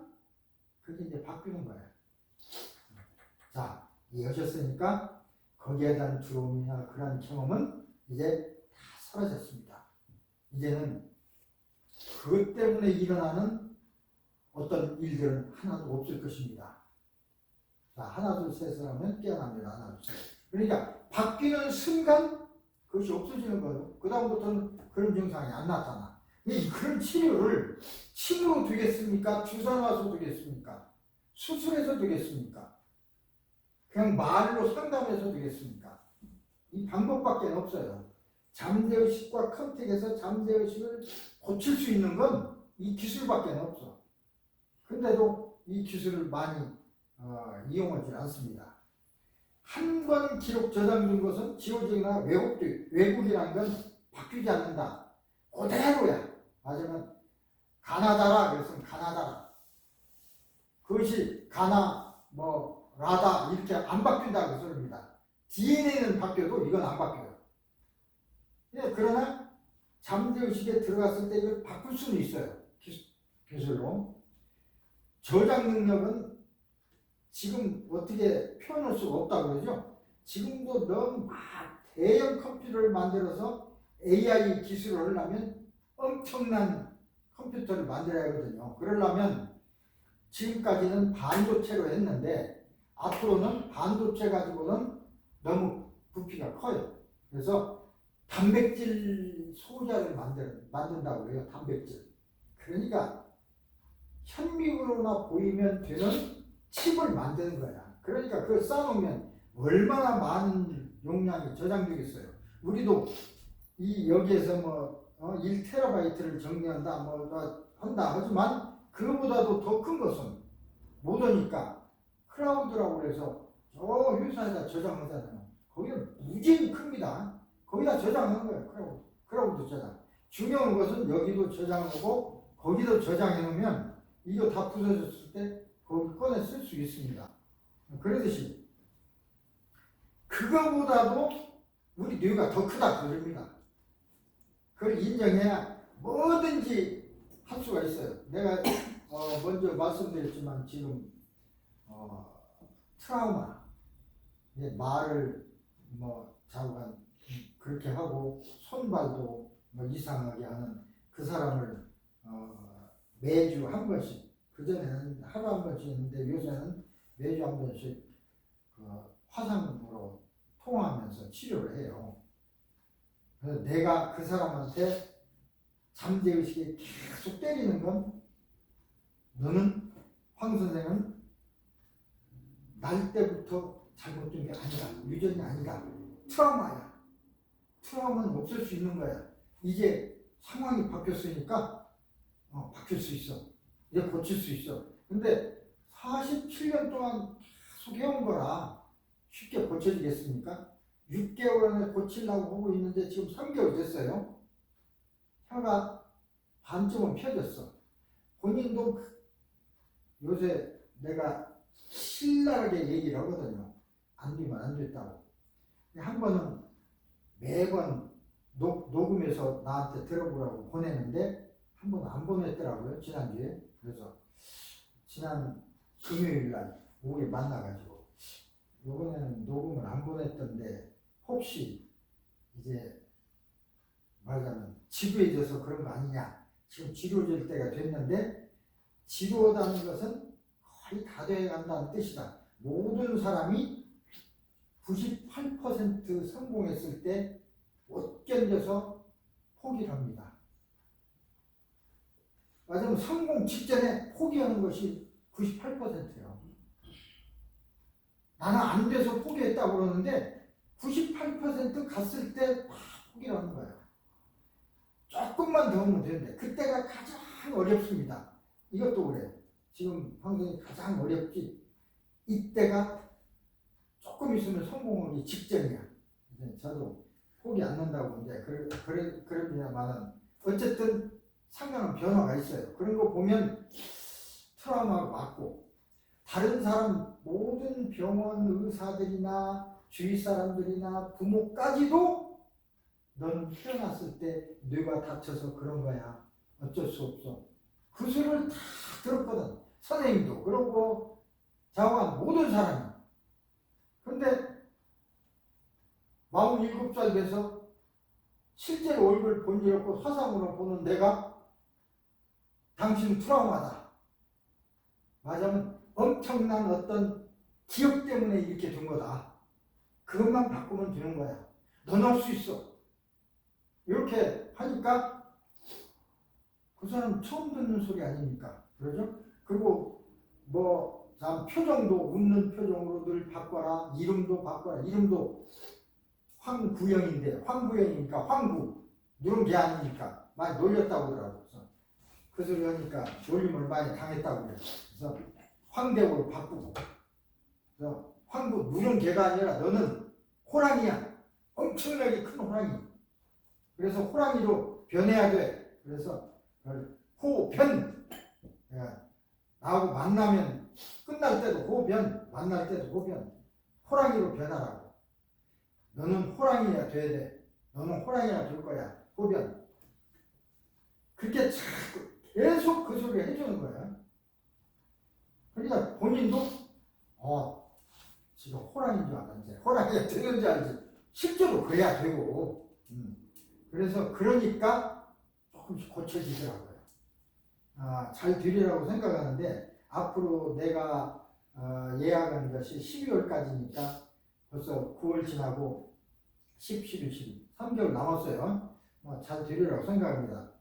그게 이제 바뀌는 거예요. 자, 이해하셨으니까 거기에 대한 두려움이나 그런 경험은 이제 다 사라졌습니다. 이제는 그것 때문에 일어나는 어떤 일들은 하나도 없을 것입니다. 자, 하나 둘 셋을 하면 깨어납니다. 하나 둘 셋. 그러니까 바뀌는 순간 그것이 없어지는 거예요. 그 다음부터는 그런 증상이 안 나타나. 그런 치료를 침으로 되겠습니까? 주사 놔서 되겠습니까? 수술해서 되겠습니까? 그냥 말로 상담해서 되겠습니까? 이 방법밖에 없어요. 잠재의식과 컨택에서 잠재의식을 고칠 수 있는 건 이 기술밖에 없어. 근데도 이 기술을 많이 이용하지 않습니다. 한 번 기록 저장된 것은 지워지거나 왜곡이라는 건 바뀌지 않는다. 그대로야. 맞으면 가나다라 그랬으면 가나다라. 그것이 라다 이렇게 안 바뀐다고 그 소리입니다. DNA는 바뀌어도 이건 안 바뀌어요. 그러나 잠재의식에 들어갔을 때 이걸 바꿀 수는 있어요. 기술로. 저장 능력은 지금 어떻게 표현할 수가 없다고 그러죠. 지금도 너무 대형 컴퓨터를 만들어서 AI 기술을 하려면 엄청난 컴퓨터를 만들어야 하거든요. 그러려면 지금까지는 반도체로 했는데 앞으로는 반도체 가지고는 너무 부피가 커요. 그래서 단백질 소자를 만든다고 해요. 단백질. 그러니까 현미으로나 보이면 되는 칩을 만드는 거야. 그러니까 그걸 쌓아놓으면 얼마나 많은 용량이 저장되겠어요. 우리도 여기에서 1TB를 정리한다 한다 하지만 그거보다도 더 큰 것은 못 오니까 클라우드라고 해서 저 회사에다 저장하잖아요. 거기는 무지히 큽니다. 거기다 저장하는 거예요. 그러고도 저장. 중요한 것은 여기도 저장하고 거기도 저장해 놓으면 이거 다 부서졌을 때 거기 꺼내 쓸 수 있습니다. 그러듯이 그거보다도 우리 뇌가 더 크다 그럽니다. 그걸 인정해야 뭐든지 할 수가 있어요. 내가 먼저 말씀드렸지만 지금 트라우마, 말을 자고간 그렇게 하고 손발도 이상하게 하는 그 사람을 매주 한 번씩, 그전에는 하루 한 번씩 했는데 요새는 매주 한 번씩 화상으로 통화하면서 치료를 해요. 그래서 내가 그 사람한테 잠재의식에 계속 때리는 건 너는 황 선생은 날 때부터 잘못된 게 아니다. 유전이 아니다. 트라우마야. 트라우마는 없을 수 있는 거야. 이제 상황이 바뀌었으니까 바뀔 수 있어. 이제 고칠 수 있어. 근데 47년 동안 계속 해온 거라 쉽게 고쳐지겠습니까? 6개월 안에 고치려고 하고 있는데 지금 3개월 됐어요. 혀가 반쯤은 펴졌어. 본인도 요새 내가 신랄하게 얘기를 하거든요. 안 되면 안 됐다고. 한 번은 매번 녹음해서 나한테 들어보라고 보내는데 한 번 안 보냈더라고요. 지난주에. 그래서 지난 금요일 날 오후에 만나가지고 요번에는 녹음을 안 보냈던데 혹시 이제 말하자면 지루해져서 그런 거 아니냐. 지금 지루해질 때가 됐는데 지루하다는 것은 거의 다 돼간다는 뜻이다. 모든 사람이 98% 성공했을 때 못 견뎌서 포기를 합니다. 맞으면 성공 직전에 포기하는 것이 98%예요. 나는 안 돼서 포기했다고 그러는데 98% 갔을 때 막 포기를 하는 거예요. 조금만 더 하면 되는데 그때가 가장 어렵습니다. 이것도 그래요. 지금 방송이 가장 어렵지. 이때가 조금 있으면 성공하기 직전이야. 저도 포기 안 한다고 이제 그럽니다만은 어쨌든 상당한 변화가 있어요. 그런 거 보면 트라우마가 왔고 다른 사람 모든 병원 의사들이나 주위 사람들이나 부모까지도 너는 태어났을 때 뇌가 다쳐서 그런 거야. 어쩔 수 없어. 그 소리를 다 들었거든. 선생님도 그러고 자원 모든 사람이. 근데 47살 돼서 실제로 얼굴 본 일 없고 화상으로 보는 내가 당신 트라우마다. 맞으면 엄청난 어떤 기억 때문에 이렇게 된 거다. 그것만 바꾸면 되는 거야. 넌 할 수 있어. 이렇게 하니까 그 사람 처음 듣는 소리 아닙니까? 그러죠? 그리고 표정도 웃는 표정으로 늘 바꿔라. 이름도 바꿔라. 이름도 황구영인데 황구영이니까 황구 이런 게 아니니까 많이 놀렸다고 그러더라고. 그 소리 하니까 놀림을 많이 당했다고 그래요. 그래서 황대호로 바꾸고 그래서 황구 누른 개가 아니라 너는 호랑이야. 엄청나게 큰 호랑이. 그래서 호랑이로 변해야 돼. 그래서 호변. 나하고 만나면 끝날 때도 호변, 만날 때도 호변. 호랑이로 변하라고. 너는 호랑이야 돼야 돼. 너는 호랑이야 될 거야. 호변. 그렇게 자꾸 계속 그 소리를 해주는 거야. 그러니까 본인도 지금 호랑이인 줄 알았지. 호랑이가 되는 줄 알지. 실제로 그래야 되고. 그래서 그러니까 조금씩 고쳐지더라고요. 잘 되리라고 생각하는데 앞으로 내가 예약한 것이 12월까지니까 벌써 9월 지나고 10, 11, 12 3개월 남았어요. 잘 되리라고 생각합니다.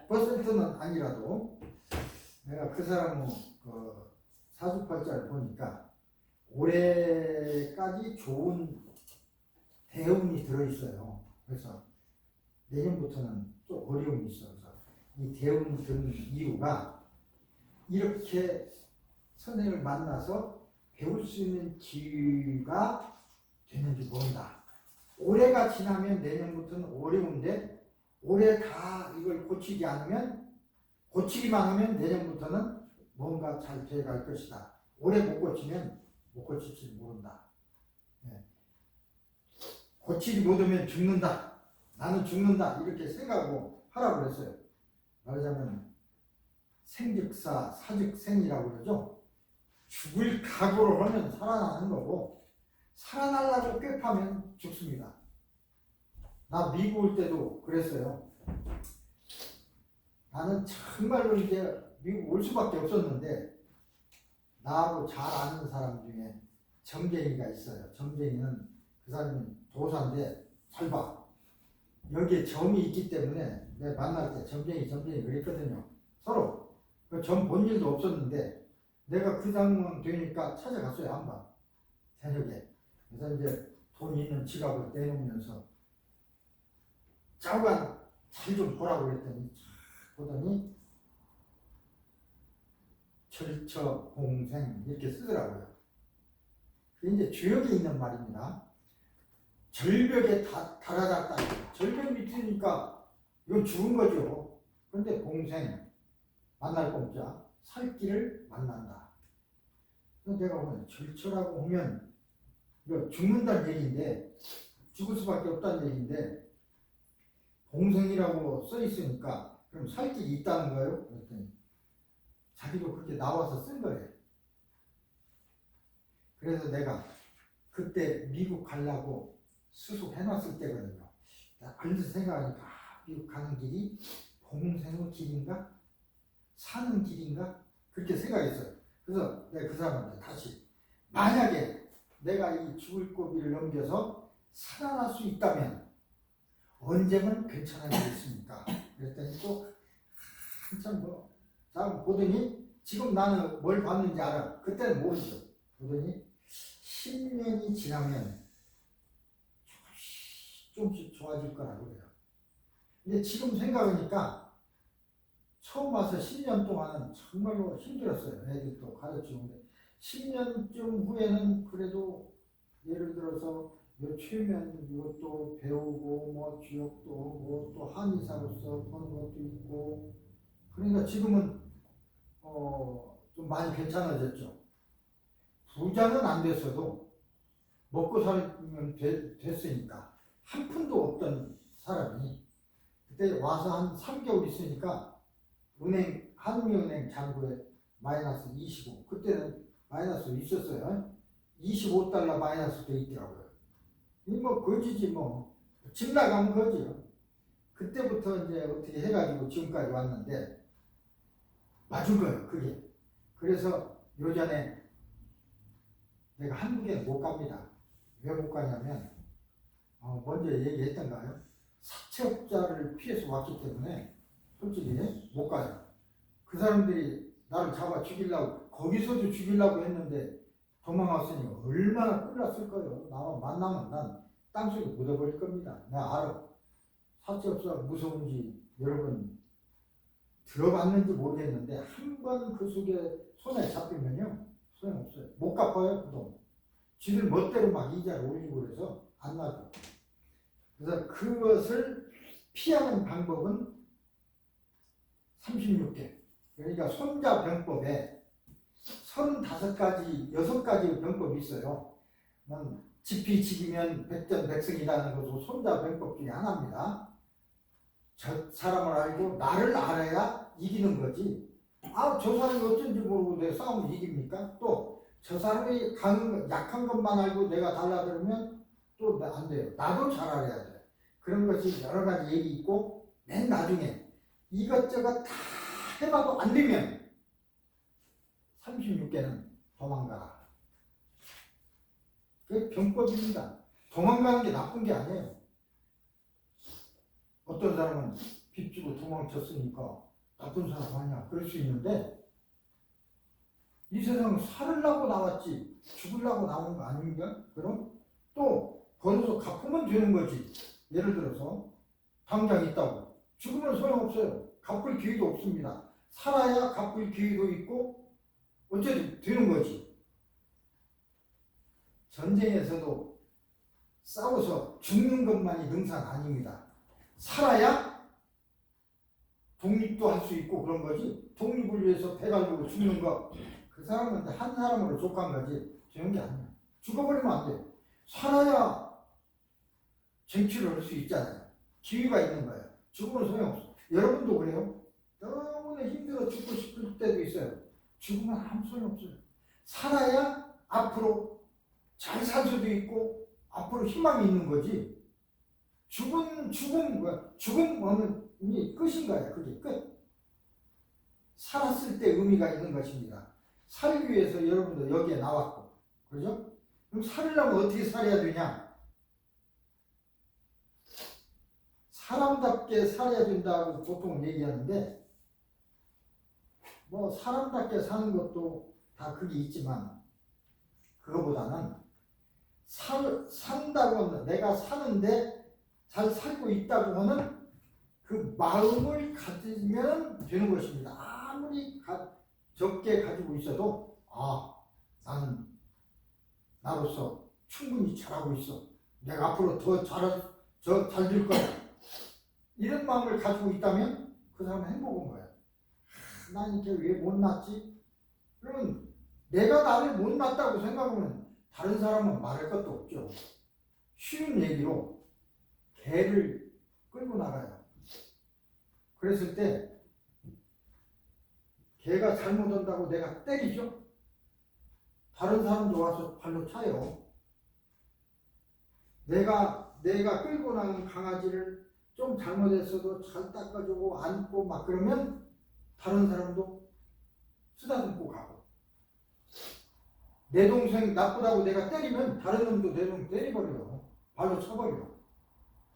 100%는 아니라도 내가 그 사람 사주팔자를 보니까 올해까지 좋은 대운이 들어있어요. 그래서 내년부터는 좀 어려움이 있어서 이 대운이 드는 이유가 이렇게 선생님을 만나서 배울 수 있는 기회가 되는지 모른다. 올해가 지나면 내년부터는 어려운데 올해 다 이걸 고치지 않으면 고치기만 하면 내년부터는 뭔가 잘 돼갈 것이다. 올해 못 고치면 못 고칠지 모른다. 예. 고치지 못하면 죽는다. 나는 죽는다. 이렇게 생각하고 하라고 그랬어요. 말하자면 생즉사 사즉생이라고 그러죠. 죽을 각오를 하면 살아나는 거고 살아나려고 꾀파면 죽습니다. 나 미국 올 때도 그랬어요. 나는 정말로 이제 미국 올 수밖에 없었는데 나하고 잘 아는 사람 중에 정쟁이가 있어요. 정쟁이는 그 사람이 도사인데 잘 봐. 여기에 점이 있기 때문에 내가 만날 때 점쟁이 그랬거든요. 서로 그 점 본 일도 없었는데 내가 그 상황 되니까 찾아갔어요. 한번 저녁에. 그래서 이제 돈 있는 지갑을 내놓으면서 좌우간 잘 좀 보라고 그랬더니 보더니 절처 공생 이렇게 쓰더라고요. 그게 이제 주역에 있는 말입니다. 절벽에 달아졌다. 절벽 밑이니까 이건 죽은 거죠. 그런데 공생 만날 공자 살 길을 만난다. 내가 오늘 절처라고 하면 이거 죽는다는 얘기인데 죽을 수밖에 없다는 얘기인데 공생이라고 써 있으니까 그럼 살 길이 있다는 거예요? 그랬더니 자기도 그렇게 나와서 쓴 거예요. 그래서 내가 그때 미국 가려고 수속해놨을 때거든요. 그래서 생각하니까 미국 가는 길이 공생의 길인가? 사는 길인가? 그렇게 생각했어요. 그래서 내가 그 사람한테 다시 만약에 내가 이 죽을 고비를 넘겨서 살아날 수 있다면 언제면 괜찮아지겠습니까? 그랬더니 또 한참 자 보더니 지금 나는 뭘 봤는지 알아. 그때는 모르죠. 보더니 10년이 지나면 조금씩 좋아질 거라고 그래요. 근데 지금 생각하니까 처음 와서 10년 동안은 정말로 힘들었어요. 애들도 가르치는데 10년쯤 후에는 그래도 예를 들어서 최면 이것도 배우고 뭐 지역도 오고 또 한의사로서 보는 것도 있고 그러니까 지금은 좀 많이 괜찮아졌죠. 부자는 안 됐어도 먹고 살면 됐으니까 한 푼도 없던 사람이 그때 와서 한 3개월 있으니까 은행 한미은행 잔고에 마이너스 25 그때는 마이너스 있었어요. 25달러 마이너스 돼 있더라고요. 이 뭐 거지지 뭐 집 나가면 거지요. 그때부터 이제 어떻게 해가지고 지금까지 왔는데 맞은 거예요. 그게. 그래서 요전에 내가 한국에 못 갑니다. 왜 못 가냐면 먼저 얘기했던가요? 사채업자를 피해서 왔기 때문에 솔직히 못 가요. 그 사람들이 나를 잡아 죽이려고 거기서도 죽이려고 했는데 도망왔으니 얼마나 꿀났을 거예요. 나와 만나면 난 땅속에 묻어버릴 겁니다. 내가 알아. 사채업자가 무서운지 여러분 들어봤는지 모르겠는데 한 번 그 속에 손에 잡히면요 소용없어요. 못 갚아요. 그 돈. 지들 멋대로 막 이자를 올리고 그래서 안 나죠. 그래서 그것을 피하는 방법은 36개. 그러니까 손자병법에 35가지, 6가지 병법이 있어요. 지피지기면 백전백승이라는 것도 손자병법 중에 하나입니다. 저 사람을 알고 나를 알아야 이기는 거지. 저 사람이 어쩐지 모르고 내 싸움을 이깁니까? 또 저 사람이 약한 것만 알고 내가 달라들면 또 안 돼요. 나도 잘 알아야 돼. 그런 것이 여러 가지 얘기 있고 맨 나중에 이것저것 다 해봐도 안 되면 36개는 도망가라. 그게 병법입니다. 도망가는 게 나쁜 게 아니에요. 어떤 사람은 빚 주고 도망쳤으니까 나쁜 사람 아니야. 그럴 수 있는데 이 세상은 살으려고 나왔지 죽으려고 나온 거 아닌가? 그럼 또 벌어서 갚으면 되는 거지. 예를 들어서 당장 있다고 죽으면 소용없어요. 갚을 기회도 없습니다. 살아야 갚을 기회도 있고 어쨌든 되는 거지. 전쟁에서도 싸워서 죽는 것만이 능사는 아닙니다. 살아야 독립도 할 수 있고 그런 거지. 독립을 위해서 배 갈고 죽는 거, 그 사람은 한 사람으로 족한 거지 되는 게 아니야. 죽어버리면 안 돼. 살아야 쟁취를 할 수 있잖아요. 기회가 있는 거예요. 죽으면 소용없어. 여러분도 그래요? 너무나 힘들어 죽고 싶을 때도 있어요. 죽으면 아무 소용없어요. 살아야 앞으로 잘 살 수도 있고 앞으로 희망이 있는 거지. 죽음은 이미 끝인 거예요. 그게 끝. 살았을 때 의미가 있는 것입니다. 살기 위해서 여러분도 여기에 나왔고, 그죠? 그럼 살려면 어떻게 살아야 되냐? 사람답게 살아야 된다고 보통 얘기하는데, 뭐 사람답게 사는 것도 다 그게 있지만, 그거보다는 산다고 하는, 내가 사는데 잘 살고 있다고 하는 그 마음을 가지면 되는 것입니다. 아무리 적게 가지고 있어도 나는 나로서 충분히 잘하고 있어. 내가 앞으로 더 잘 될 거야. 이런 마음을 가지고 있다면 그 사람은 행복한 거야. 난 이렇게 왜 못났지? 그러면 내가 나를 못났다고 생각하면 다른 사람은 말할 것도 없죠. 쉬운 얘기로 개를 끌고 나가요. 그랬을 때 개가 잘못한다고 내가 때리죠? 다른 사람도 와서 발로 차요. 내가 끌고 나간 강아지를 좀 잘못했어도 잘 닦아주고 안고 막 그러면 다른 사람도 쓰다듬고 가고, 내 동생 나쁘다고 내가 때리면 다른 놈도 내 동생 때려버려요. 발로 쳐버려요.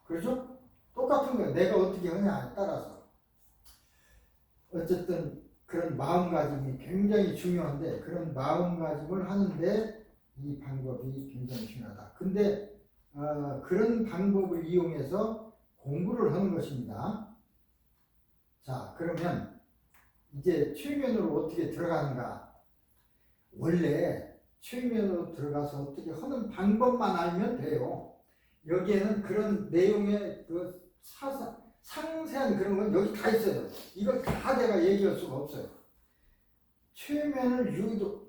그렇죠? 똑같은 거예요. 내가 어떻게 하냐에 따라서. 어쨌든 그런 마음가짐이 굉장히 중요한데, 그런 마음가짐을 하는데 이 방법이 굉장히 중요하다. 근데 그런 방법을 이용해서 공부를 하는 것입니다. 자, 그러면 이제 최면으로 어떻게 들어가는가? 원래 최면으로 들어가서 어떻게 하는 방법만 알면 돼요. 여기에는 그런 내용의 그 상세한 그런 건 여기 다 있어요. 이걸 다 내가 얘기할 수가 없어요. 최면을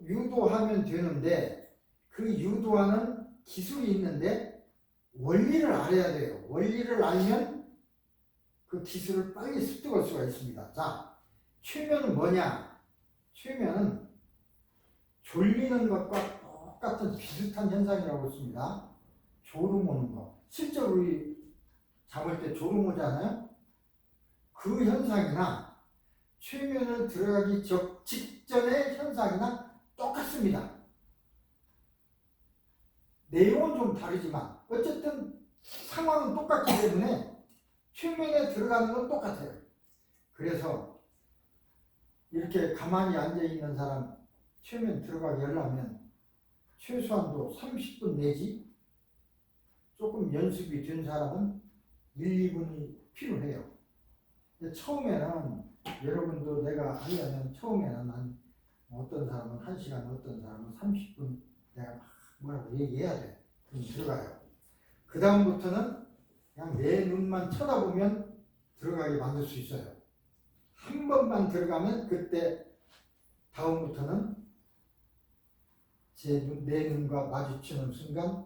유도하면 되는데, 그 유도하는 기술이 있는데 원리를 알아야 돼요. 원리를 알면 그 기술을 빨리 습득할 수가 있습니다. 자, 최면은 뭐냐? 최면은 졸리는 것과 똑같은 비슷한 현상이라고 했습니다. 졸음 오는 거. 실제로 우리 잠을 때 졸음 오잖아요? 그 현상이나 최면을 들어가기 직전의 현상이나 똑같습니다. 내용은 좀 다르지만 어쨌든 상황은 똑같기 때문에 최면에 들어가는 건 똑같아요. 그래서 이렇게 가만히 앉아있는 사람 최면 들어가게 하려면 최소한도 30분 내지 조금 연습이 된 사람은 1, 2분이 필요해요. 근데 처음에는 여러분도 내가 하려면 처음에는 어떤 사람은 1시간, 어떤 사람은 30분 내가 막 뭐라고 얘기해야 돼. 그럼 들어가요. 그 다음부터는 그냥 내 눈만 쳐다보면 들어가게 만들 수 있어요. 한 번만 들어가면 그때 다음부터는 내 눈과 마주치는 순간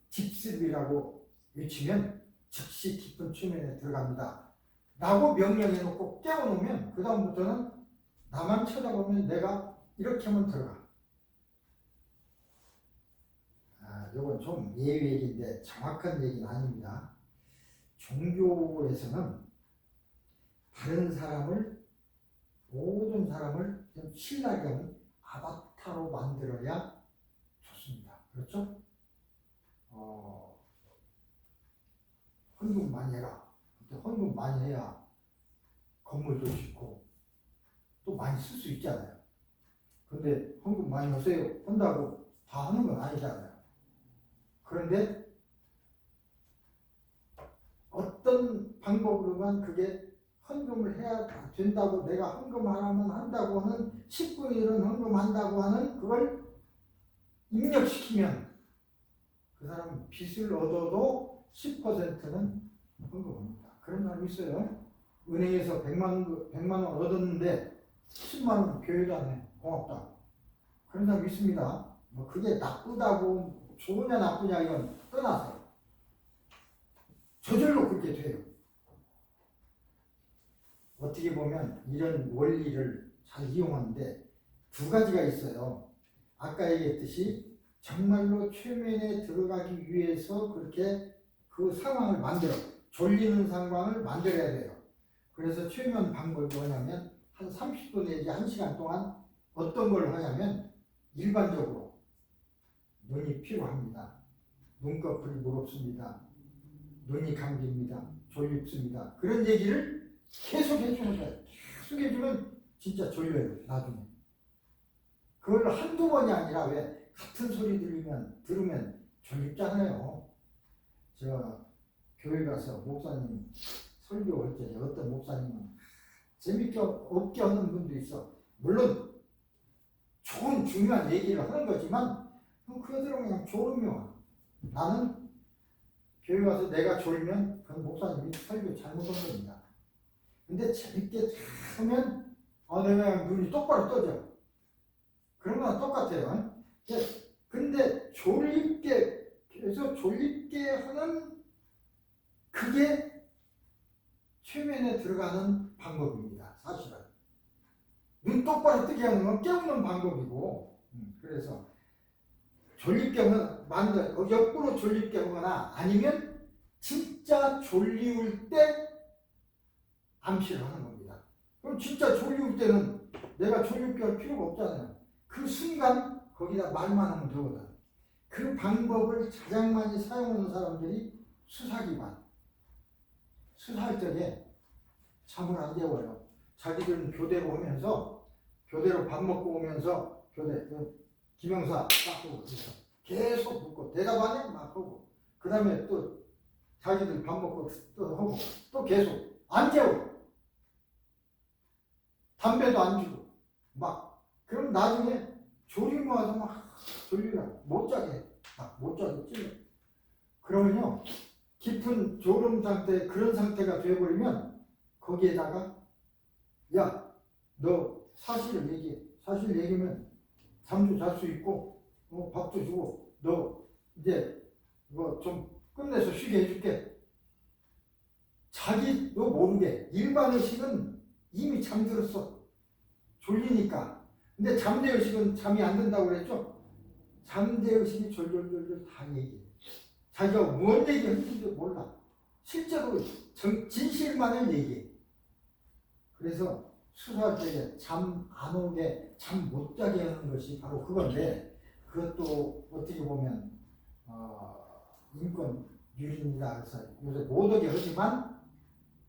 딥슬립이라고 외치면 즉시 깊은 최면에 들어갑니다. 라고 명령해놓고 깨워놓으면 그 다음부터는 나만 쳐다보면 내가 이렇게 하면 들어가. 이건 좀 예외 얘기인데 정확한 얘기는 아닙니다. 종교에서는 모든 사람을 좀 신나게 하는 아바타로 만들어야 좋습니다. 그렇죠? 헌금 많이 해라. 헌금 많이 해야 건물도 짓고 또 많이 쓸 수 있잖아요. 근데 헌금 많이 하세요. 한다고 다 하는 건 아니잖아요. 그런데 어떤 방법으로만 그게 헌금을 해야 된다고, 내가 헌금하라면 한다고 하는 10분이든 헌금한다고 하는 그걸 입력시키면 그 사람은 빚을 얻어도 10%는 헌금합니다. 그런 사람이 있어요. 은행에서 100만 원 얻었는데 10만 원 교회도 안 해. 고맙다. 그런 사람이 있습니다. 뭐 그게 나쁘다고 좋으냐 나쁘냐 이건 떠나서 저절로 그렇게 돼요. 어떻게 보면 이런 원리를 잘 이용하는데 두 가지가 있어요. 아까 얘기했듯이 정말로 최면에 들어가기 위해서 그렇게 그 상황을 만들어 졸리는 상황을 만들어야 돼요. 그래서 최면 방법이 뭐냐면 한 30분 내지 1시간 동안 어떤 걸 하냐면 일반적으로 눈이 피로합니다. 눈꺼풀이 무겁습니다. 눈이 감깁니다. 졸립습니다. 그런 얘기를 계속 해주는 거예요. 계속 해주면 진짜 졸려요. 나중에. 그걸 한두 번이 아니라 왜 같은 소리 들으면 졸립잖아요. 제가 교회 가서 목사님 설교할 때 어떤 목사님은 재밌게 없게 하는 분도 있어. 물론 좋은 중요한 얘기를 하는 거지만 그들은 그냥 졸으면 나는 교회 가서 내가 졸면 그 목사님이 설교 잘못한 겁니다. 근데 재밌게 하면 내가 눈이 똑바로 떠져. 그런 거랑 똑같아요. 근데 계속 졸립게 하는 그게 최면에 들어가는 방법입니다. 사실은. 눈 똑바로 뜨게 하는 건 깨우는 방법이고, 그래서 졸립게 옆으로 졸립게 하거나 아니면 진짜 졸리울 때 암시를 하는 겁니다. 그럼 진짜 졸리울 때는 내가 졸립게 할 필요가 없잖아요. 그 순간 거기다 말만 하면 되거든. 그 방법을 가장 많이 사용하는 사람들이 수사기관. 수사할 적에 잠을 안 재워요. 자기들은 교대로 오면서 교대로 밥 먹고 오면서 김영사 딱 보고 계속 묻고 대답 안 해? 막 하고 그 다음에 또 자기들 밥 먹고 또 하고 또 계속 안 재워. 담배도 안 주고 막 그럼 나중에 졸리고 와서 막 졸리라 못 자게 못 자게 찔러. 그러면요 깊은 졸음 상태 그런 상태가 되어버리면 거기에다가 야 너 사실을 얘기해. 사실 얘기면 잠도 잘 수 있고 밥도 주고 너 이제 뭐 좀 끝내서 쉬게 해줄게. 자기도 모르게 일반 의식은 이미 잠들었어. 졸리니까. 근데 잠재의식은 잠이 안 든다고 그랬죠? 잠재의식이 졸졸졸졸 다 얘기해. 자기가 뭔 얘기했는지도 몰라. 실제로 진실만을 얘기해. 그래서 수사할 때 잠 안 오게, 잠 못 자게 하는 것이 바로 그건데, 그것도 어떻게 보면 인권유린이다 해서 요새 못 오게 하지만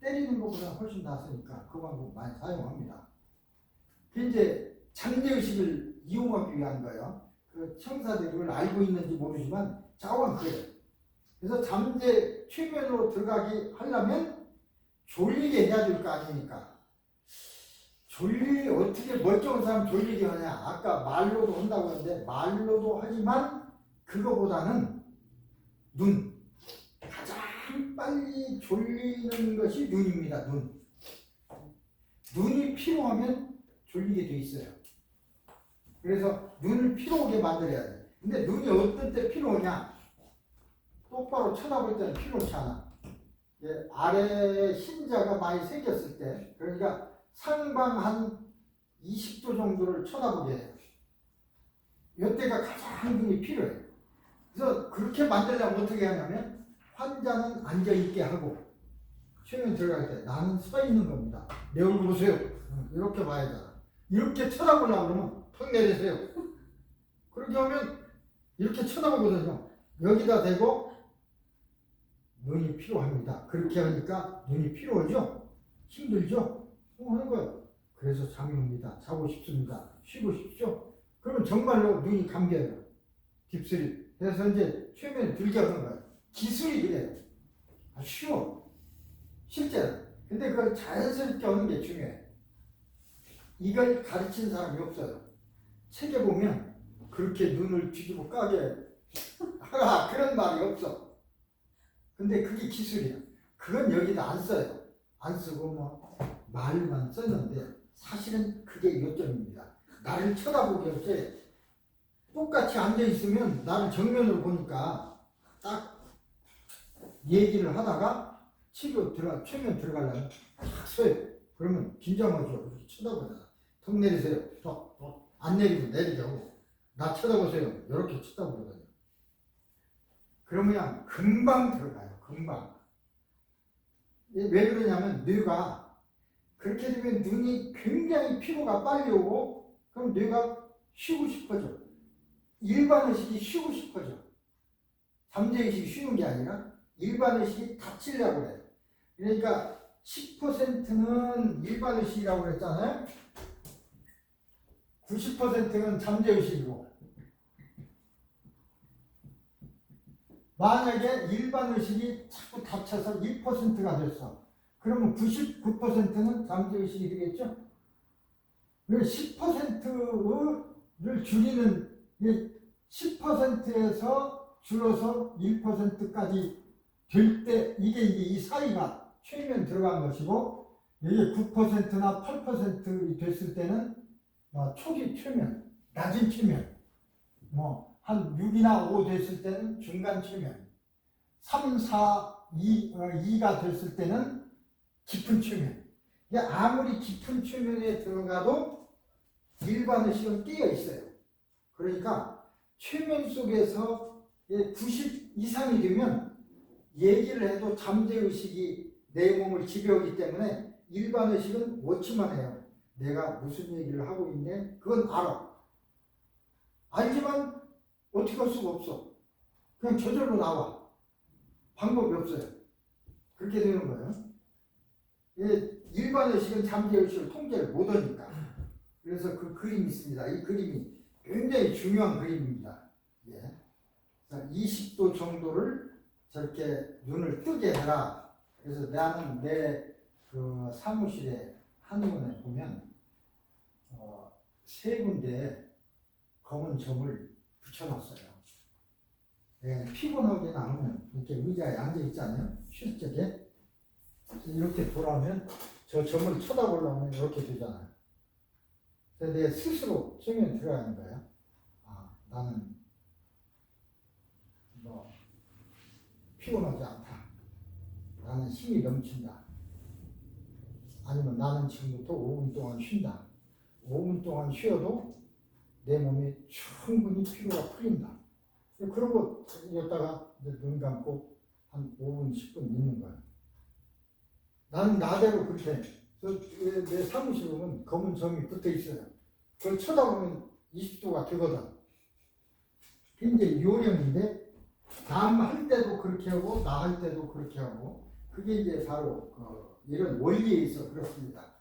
때리는 것보다 훨씬 낫으니까 그 방법 많이 사용합니다. 그 이제 잠재의식을 이용하기 위한 거예요. 그 청사들이 그걸 알고 있는지 모르지만 자원 그래요. 그래서 최면으로 들어가기 하려면 졸리게 해야 될 거 아닙니까? 어떻게 멀쩡한 사람 졸리게 하냐? 아까 말로도 한다고 했는데 말로도 하지만 그거보다는 가장 빨리 졸리는 것이 눈입니다. 눈이 피로하면 졸리게 돼 있어요. 그래서 눈을 피로하게 만들어야 돼. 근데 눈이 어떤 때 피로하냐? 똑바로 쳐다볼 때는 피로치 않아. 아래 흰자가 많이 생겼을 때, 그러니까 상방 한 20도 정도를 쳐다보게 해요. 이때가 가장 눈이 필요해요. 그래서 그렇게 만들려면 어떻게 하냐면 환자는 앉아있게 하고 최면 들어갈 때 나는 서 있는 겁니다. 내 얼굴 보세요. 이렇게 봐야 잖아. 이렇게 쳐다보려고 그러면 턱 내리세요. 그렇게 하면 이렇게 쳐다보거든요. 여기다 대고 눈이 필요합니다. 그렇게 하니까 눈이 필요하죠? 힘들죠? 하는 거예요. 그래서 잠이 옵니다. 자고 싶습니다. 쉬고 싶죠? 그러면 정말로 눈이 감겨요. 딥슬립. 그래서 이제 최면에 들게 하는 거예요. 기술이 그래요. 쉬워. 실제로. 근데 그걸 자연스럽게 하는 게 중요해. 이걸 가르친 사람이 없어요. 책에 보면 그렇게 눈을 뒤집어 까게 그런 말이 없어. 근데 그게 기술이야. 그건 여기다 안 써요. 안 쓰고 뭐 말만 썼는데 사실은 그게 요점입니다. 나를 쳐다보게 할때 똑같이 앉아있으면 나를 정면으로 보니까 딱 얘기를 하다가 최면 들어가려면 탁 서요. 그러면 긴장하죠. 이렇게 쳐다보잖아. 턱 내리세요. 안 내리고 내리자고. 나 쳐다보세요. 이렇게 쳐다보거든요. 그러면 금방 들어가요. 금방. 왜 그러냐면 뇌가 그렇게 되면 눈이 굉장히 피로가 빨리 오고 그럼 뇌가 쉬고 싶어져. 일반 의식이 쉬고 싶어져. 잠재의식이 쉬는 게 아니라 일반 의식이 닫히려고 그래요. 그러니까 10%는 일반 의식이라고 그랬잖아요. 90%는 잠재의식이고 만약에 일반 의식이 자꾸 닫혀서 1%가 됐어. 그러면 99%는 잠재의식이 되겠죠? 10%를 줄이는 10%에서 줄어서 1%까지 될 때 이게 이 사이가 최면 들어간 것이고 이게 9%나 8% 됐을 때는 초기 최면, 낮은 최면, 한 6이나 5 됐을 때는 중간 최면, 3, 4, 2가 됐을 때는 깊은 최면. 아무리 깊은 최면에 들어가도 일반 의식은 깨어 있어요. 그러니까 최면 속에서 90 이상이 되면 얘기를 해도 잠재의식이 내 몸을 지배하기 때문에 일반 의식은 watch만 해요. 내가 무슨 얘기를 하고 있네? 그건 알아. 알지만 어떻게 할 수가 없어. 그냥 저절로 나와. 방법이 없어요. 그렇게 되는 거예요. 일반 의식은 잠재의식을 통제를 못하니까. 그래서 그 그림이 있습니다. 이 그림이 굉장히 중요한 그림입니다. 20도 정도를 저렇게 눈을 뜨게 해라. 그래서 나는 내 그 사무실에 한의원에 보면 세 군데 검은 점을 붙여놨어요. 피곤하게 나오면 이렇게 의자에 앉아 있잖아요. 쉴 적에 이렇게 돌아오면 저 점을 쳐다보려면 이렇게 되잖아요. 그래서 내 스스로 최면에 들어가는 거예요. 나는 피곤하지 않다. 나는 힘이 넘친다. 아니면 나는 지금부터 5분 동안 쉰다. 5분 동안 쉬어도 내 몸이 충분히 피로가 풀린다. 그러고 여기다가 눈 감고 한 5분, 10분 있는 거예요. 나는 나대로 그렇게 내 사무실 보면 검은 점이 붙어 있어요. 그걸 쳐다보면 20도가 되거든. 굉장히 요령인데 남 할 때도 그렇게 하고 나 할 때도 그렇게 하고 그게 이제 바로 이런 원리에 있어 그렇습니다.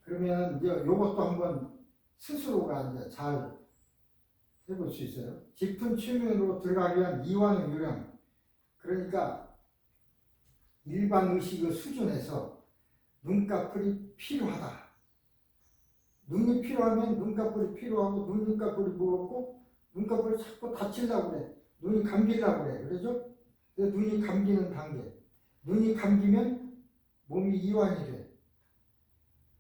그러면 이제 요것도 한번 스스로가 이제 잘 해볼 수 있어요. 깊은 최면으로 들어가기 위한 이완의 요령. 그러니까 일반 의식의 수준에서 눈꺼풀이 필요하다. 눈이 필요하면 눈꺼풀이 필요하고 눈꺼풀이 무겁고 눈꺼풀이 자꾸 닫히려고 그래. 눈이 감기려고 그래. 그러죠? 눈이 감기는 단계. 눈이 감기면 몸이 이완이 돼.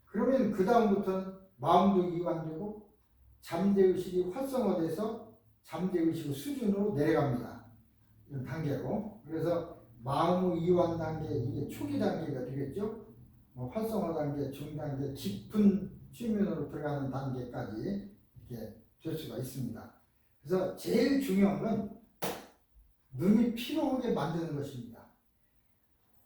그러면 그 다음부터는 마음도 이완되고 잠재의식이 활성화돼서 잠재의식의 수준으로 내려갑니다. 이런 단계로. 그래서 마음의 이완 단계, 이게 초기 단계가 되겠죠. 활성화 단계, 중단계, 깊은 최면으로 들어가는 단계까지 이렇게 될 수가 있습니다. 그래서 제일 중요한 건 눈이 피로하게 만드는 것입니다.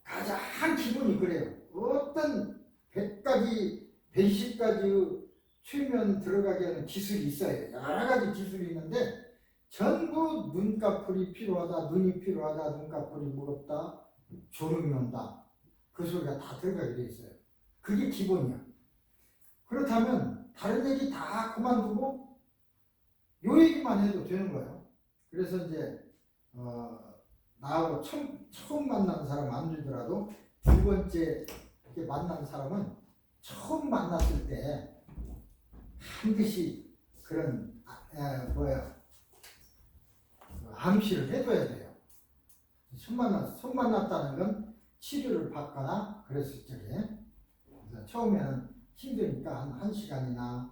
가장 기본이 그래요. 어떤 100가지, 110가지 최면 들어가게 하는 기술이 있어요. 여러 가지 기술이 있는데 전부 눈꺼풀이 필요하다, 눈이 필요하다, 눈꺼풀이 무겁다, 졸음이 온다. 그 소리가 다 들어가게 돼 있어요. 그게 기본이야. 그렇다면 다른 얘기 다 그만두고 요 얘기만 해도 되는 거예요. 그래서 이제 나하고 처음 만난 사람 안 되더라도 두 번째 이렇게 만난 사람은 처음 만났을 때 반드시 그런 암시를 해둬야 돼요. 손 만났다는 건 치료를 받거나 그랬을 적에. 그래서 처음에는 힘드니까 한 1시간이나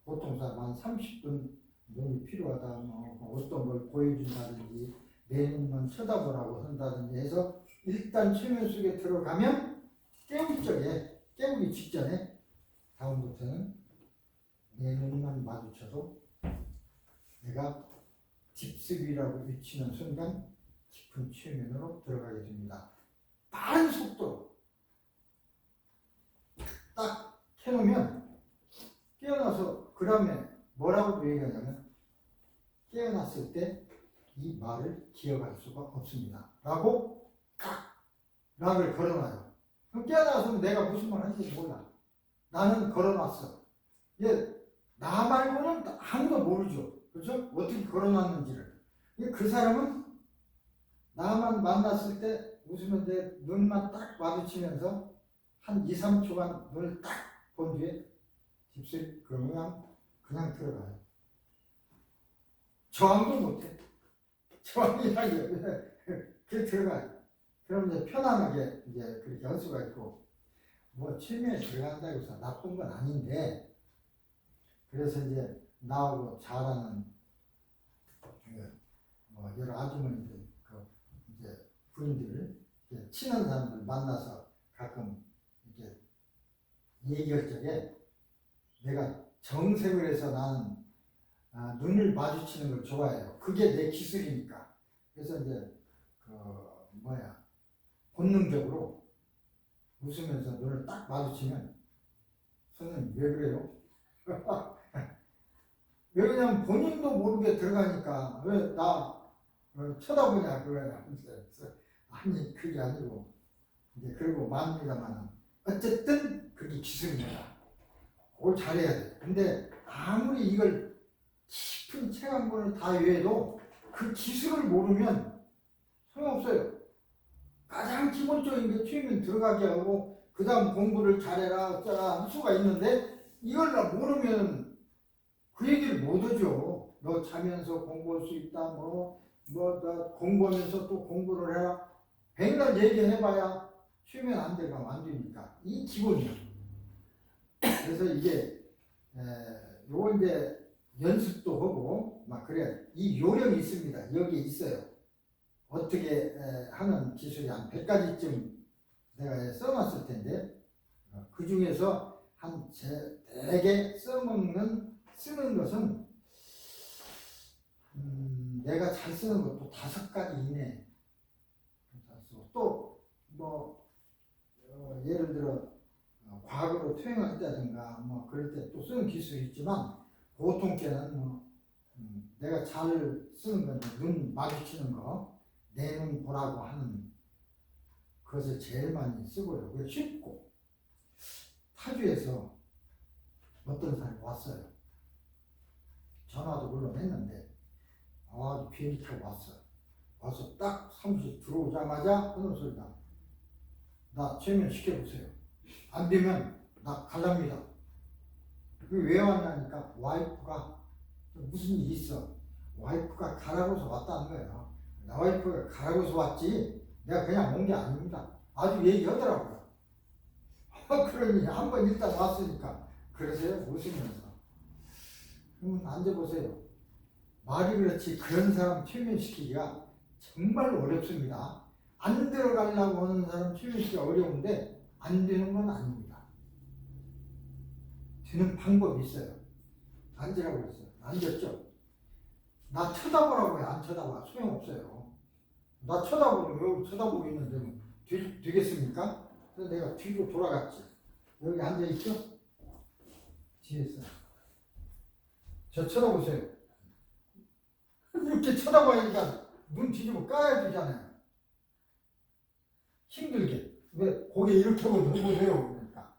보통 사람 한 30분 눈이 필요하다, 어떤 걸 보여준다든지 내 눈만 쳐다보라고 한다든지 해서 일단 최면 속에 들어가면 깨우기 직전에 다음부터는 내 눈만 마주쳐도 내가 딥슬립이라고 외치는 순간 깊은 최면으로 들어가게 됩니다. 빠른 속도로 딱 켜놓으면 깨어나서 그 다음에 뭐라고 얘기하냐면 깨어났을 때 이 말을 기억할 수가 없습니다. 라고 락을 걸어놔요. 그럼 깨어나서는 내가 무슨 말 하는지 몰라. 나는 걸어놨어. 나 말고는 아무도 모르죠. 그렇죠? 어떻게 걸어놨는지를. 그 사람은 나만 만났을 때 웃으면 내 눈만 딱 마주치면서 한 2, 3초간 눈을 딱 본 뒤에 집술 그러면 그냥 들어가요. 저항도 못해. 저항이라기요. 그게 들어가요. 그럼 이제 편안하게 이제 그렇게 할 수가 있고, 뭐 최면에 들어간다고 해서 나쁜 건 아닌데, 그래서 이제 나하고 잘하는 뭐 여러 아주머니들, 이제 부인들, 친한 사람들 만나서 가끔 이렇게 얘기할 적에 내가 정색을 해서 나는 눈을 마주치는 걸 좋아해요. 그게 내 기술이니까. 그래서 이제 본능적으로 웃으면서 눈을 딱 마주치면 선생님 왜 그래요? 왜 그러냐면 본인도 모르게 들어가니까 왜 나 쳐다보냐 그거야. 아니 그게 아니고 이제 그러고 맙니다만 어쨌든 그게 기술입니다. 그걸 잘해야 돼. 근데 아무리 이걸 깊은 책 한 권을 다 외워도 그 기술을 모르면 소용없어요. 가장 기본적인 게 최면 들어가게 하고 그 다음 공부를 잘해라 어쩌라 할 수가 있는데 이걸 모르면 그 얘기를 못하죠. 너 자면서 공부할 수 있다 너 공부하면서 또 공부를 해라 백날 얘기해봐야 최면 안 되면 안 되니까 이 기본이야. 그래서 이게 요거 이제 연습도 하고 막 그래. 이 요령이 있습니다. 여기 있어요. 어떻게 하는 기술이 한 100가지쯤 내가 써놨을 텐데 그 중에서 대개 쓰는 것은 내가 잘 쓰는 것도 5가지 이내. 또 예를 들어 과거로 투영한다든가 그럴 때 또 쓰는 기술이 있지만 보통 때는 내가 잘 쓰는 건 눈 마주치는 거, 내 눈 보라고 하는 그것을 제일 많이 쓰고요. 그게 쉽고 타주에서 어떤 사람이 왔어요. 전화도 물론 했는데 비행기 타고 왔어요. 와서 딱 사무실 들어오자마자 하는 소리가 나 최면 시켜보세요. 안 되면 나 갈랍니다. 그게 왜 왔냐니까 와이프가 무슨 일이 있어. 와이프가 가라고서 왔다는 거예요. 나 와이프가 가라고서 왔지 내가 그냥 온 게 아닙니다. 아주 얘기하더라고요. 그러니 한번 일단 왔으니까 그러세요? 웃으면서. 그럼 앉아보세요. 말이 그렇지 그런 사람 최면시키기가 정말 어렵습니다. 안 들어가려고 하는 사람 최면시키기가 어려운데 안 되는 건 아닙니다. 되는 방법이 있어요. 앉으라고 했어요. 앉았죠? 나 쳐다보라고 해. 안 쳐다봐. 소용없어요. 나 여기 쳐다보고 있는데 되겠습니까? 그래서 내가 뒤로 돌아갔지. 여기 앉아있죠? 뒤에서. 저 쳐다보세요. 이렇게 쳐다봐야니까 눈 뒤집어 까야 되잖아요. 힘들게. 왜 고개 이렇게 하고 눈 보세요. 그러니까.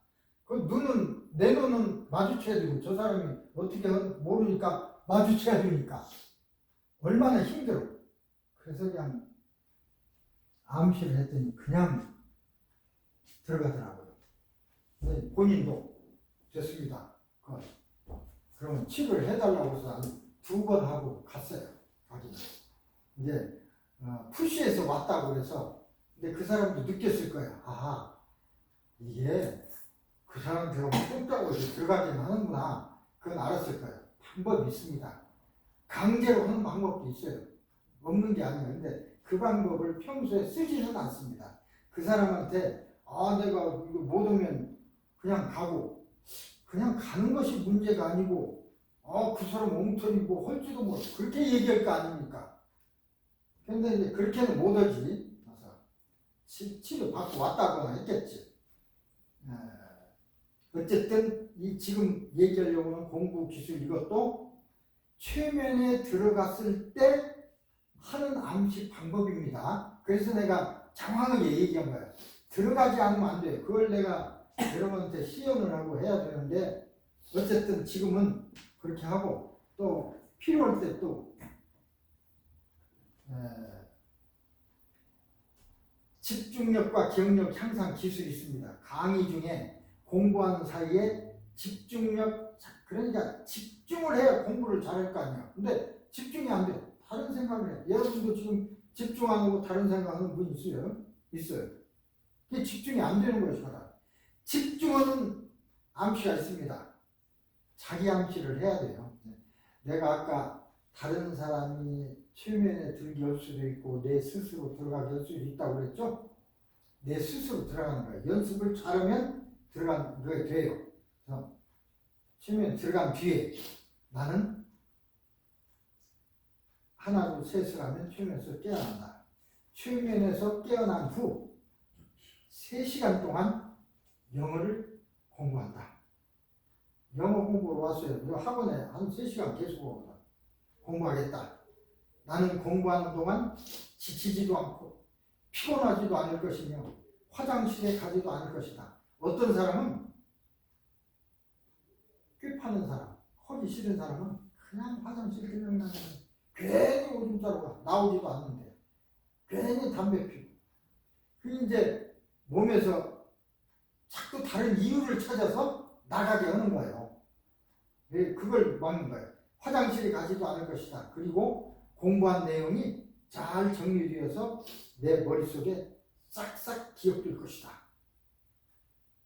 내 눈은 마주쳐야 되고 저 사람이 어떻게 모르니까 마주쳐야 되니까. 얼마나 힘들어. 그래서 그냥 암시를 했더니 그냥 들어가더라고요. 근데 본인도 됐습니다. 그러면 치료를 해달라고 해서 한 2번 하고 갔어요. 가기는. 이제 푸시해서 왔다고 그래서 근데 그 사람도 느꼈을 거야. 아하, 이게 그 사람 들어가면 똥따고 들어가긴 하는구나. 그건 알았을 거예요. 방법이 있습니다. 강제로 하는 방법도 있어요. 없는 게 아니에요. 근데 그 방법을 평소에 쓰지는 않습니다. 그 사람한테 내가 이거 못 오면 그냥 가고 그냥 가는 것이 문제가 아니고 그 사람 엉터리고 헐지도 뭐 그렇게 얘기할 거 아닙니까? 근데 이제 그렇게는 못 하지. 그래서 치료 받고 왔다거나 했겠지. 어쨌든 이 지금 얘기하려고 하는 공부 기술 이것도 최면에 들어갔을 때 하는 암시 방법입니다. 그래서 내가 장황하게 얘기한 거예요. 들어가지 않으면 안 돼요. 그걸 내가 여러분한테 시연을 하고 해야 되는데 어쨌든 지금은 그렇게 하고 또 필요할 때 또 집중력과 기억력 향상 기술이 있습니다. 강의 중에 공부하는 사이에 집중력, 그러니까 집중을 해야 공부를 잘할 거 아니야. 근데 집중이 안 돼. 다른 생각을 해. 여러분도 지금 집중 안 하고 다른 생각하는 분 있어요? 있어요. 그게 집중이 안 되는 것이거든. 집중하는 암시가 있습니다. 자기 암시를 해야 돼요. 내가 아까 다른 사람이 최면에 들게 할 수도 있고 내 스스로 들어가게 할 수도 있다고 그랬죠? 내 스스로 들어가는 거예요. 연습을 잘하면 들어가는 게 돼요. 최면 들어간 뒤에 나는 하나 둘 셋을 하면 최면에서 깨어난다. 최면에서 깨어난 후 3시간 동안 영어를 공부한다. 영어 공부로 왔어요. 학원에 한 3시간 계속 공부하겠다. 나는 공부하는 동안 지치지도 않고 피곤하지도 않을 것이며 화장실에 가지도 않을 것이다. 어떤 사람은 꽤 파는 사람, 하기 싫은 사람은 그냥 화장실 들려나가는 괜히 오줌 싸러 가. 나오지도 않는데 괜히 담배 피고 그 이제 몸에서 자꾸 다른 이유를 찾아서 나가게 하는 거예요. 그걸 막는 거예요. 화장실에 가지도 않을 것이다. 그리고 공부한 내용이 잘 정리되어서 내 머릿속에 싹싹 기억될 것이다.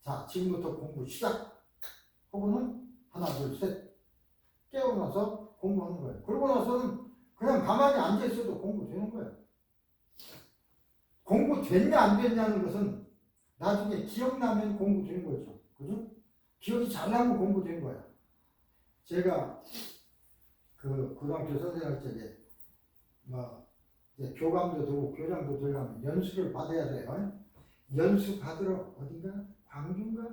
자, 지금부터 공부 시작. 하고는 하나, 둘, 셋 깨어나서 공부하는 거예요. 그러고 나서는 그냥 가만히 앉아있어도 공부되는 거예요. 공부됐냐 안 됐냐는 것은 나중에 기억나면 공부된 거죠. 그죠? 기억이 잘 나면 공부된 거예요. 제가 그 고등학교 선생할 적에 이제 교감도 되고 교장도 되려면 연수를 받아야 돼요. 연수 받으러 어딘가 광주인가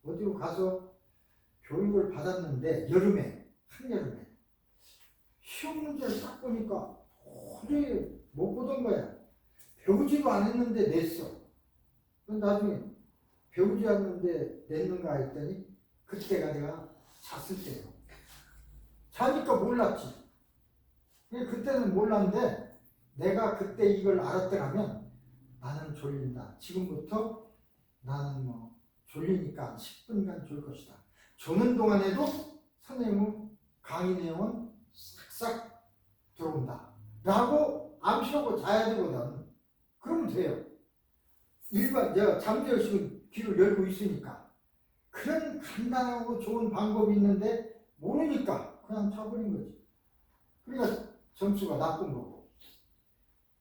어디로 가서 교육을 받았는데 한여름에 시험 문제를 딱 보니까 도저히 못 보던 거야. 배우지도 않았는데 냈어. 나중에 배우지 않는데 냈는가 했더니 그때가 내가 잤을 때요. 자니까 몰랐지. 그때는 몰랐는데 내가 그때 이걸 알았더라면 나는 졸린다. 지금부터 나는 졸리니까 10분간 졸 것이다. 조는 동안에도 선생님은 강의 내용은 싹싹 들어온다. 라고 암시하고 자야 되거든. 그러면 돼요. 내가 잠재의식은 귀를 열고 있으니까. 그런 간단하고 좋은 방법이 있는데 모르니까 그냥 쳐버린 거지. 그러니까 점수가 나쁜 거고.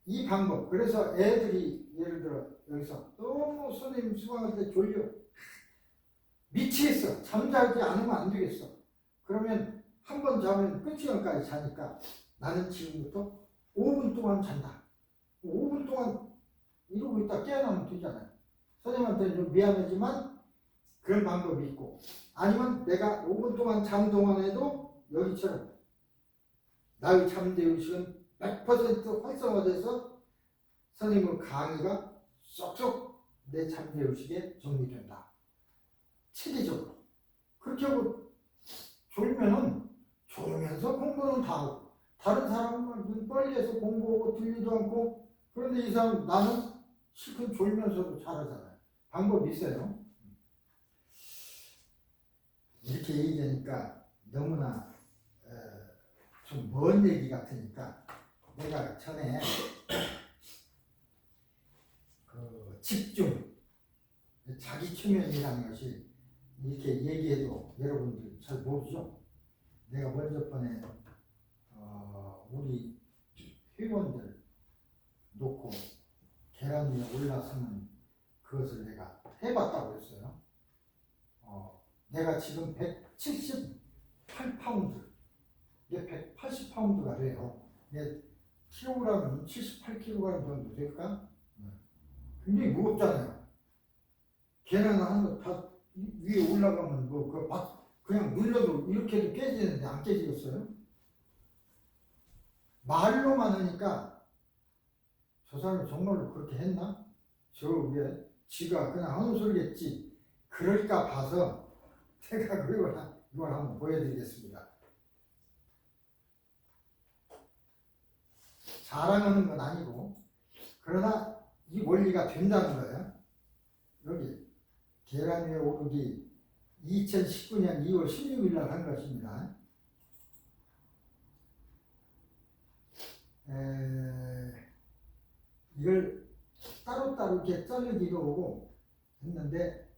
이 방법, 그래서 애들이 예를 들어 여기서 너무 선생님 수강할 때 졸려. 미치겠어. 잠자지 않으면 안 되겠어. 그러면 한 번 자면 끝 시간까지 자니까 나는 지금부터 5분 동안 잔다. 5분 동안 이러고 있다 깨어나면 되잖아요. 선생님한테 좀 미안하지만 그런 방법이 있고, 아니면 내가 5분 동안 잠 동안에도 여기처럼 나의 잠재의식은 100% 활성화돼서 선생님의 강의가 쏙쏙 내 잠재의식에 정리된다. 체계적으로. 그렇게 하고 졸면은 졸으면서 공부는 다 하고, 다른 사람은 눈 빨개서 공부하고 들리도 않고, 그런데 이 사람 나는 실컷 졸면서도 잘하잖아요. 방법이 있어요. 이렇게 얘기하니까 너무나 좀 먼 얘기 같으니까 내가 전에 그 집중, 자기 초면이라는 것이 이렇게 얘기해도 여러분들 잘 모르죠? 내가 먼저 번에 우리 회원들 놓고 계란 위에 올라서는 그것을 내가 해봤다고 했어요. 내가 지금 178파운드, 이게 180파운드가 돼요. 이게 킬로그램은 78kg 정도 될까? 굉장히 무겁잖아요. 계란 하나 다 위에 올라가면 그냥 눌러도 이렇게도 깨지는데 안 깨지겠어요? 말로만 하니까 저 사람이 정말로 그렇게 했나? 저 위에 지가 그냥 하는 소리겠지. 그럴까 봐서 제가 이걸 한번 보여드리겠습니다. 자랑하는 건 아니고, 그러나 이 원리가 된다는 거예요. 여기 계란 위에 오르기 2019년 2월 16일 날 한 것입니다. 이걸 따로따로 이렇게 자르기도 하고 했는데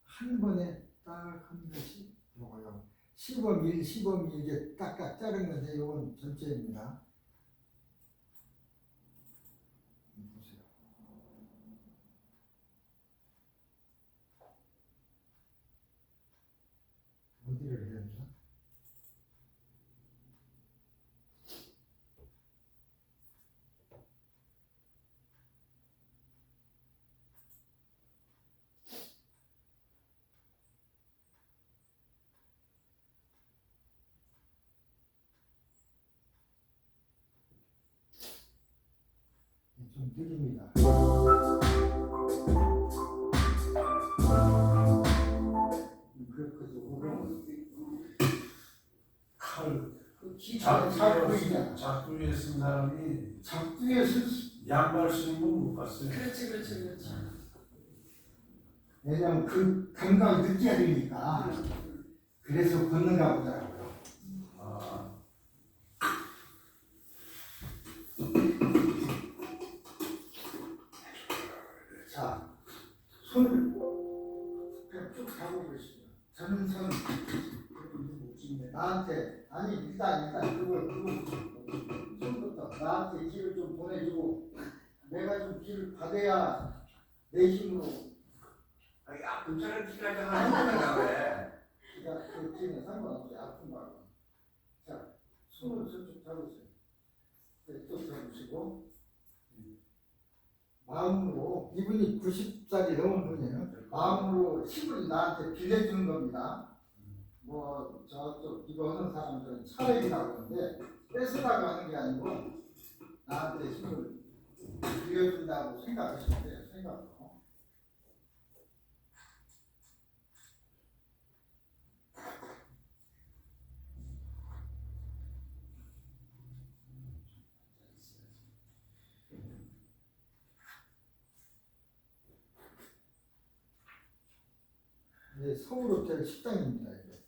한 번에 딱 한 것이 요거요. 시범일 이게 딱딱 자른 건데 요건 전체입니다. 보세요. 어디를 해야 되나? 좀 느립니다. 작두에 쓴 사람이 작두에 쓴 양말 쓰는 건 못 봤어요. 그렇지. 왜냐면 그 감각을 느껴야 되니까 그래서 걷는가 보더라고요. 아, 자, 손을 쭉 잡고 계시죠. 저는 나한테 아니 일단 그걸 손부터 나한테 길을 좀 보내주고 내가 좀 길을 받아야 내 힘으로 괜찮은 티까지 하는 왜? 그 길은 상관없어요. 아픈 거하고. 자, 손을 저쪽 잡으세요. 또 잡으시고 마음으로 이분이 90살이 넘은 분이에요. 마음으로 힘을 나한테 빌려주는 겁니다. 뭐 저쪽 이거 하는 사람들은 차례이라고 하는데 뺏으라고 하는 게 아니고 나한테 힘을 빌려준다고 생각하시면 돼요. 생각으로. 네, 서울 호텔 식당입니다. 이게.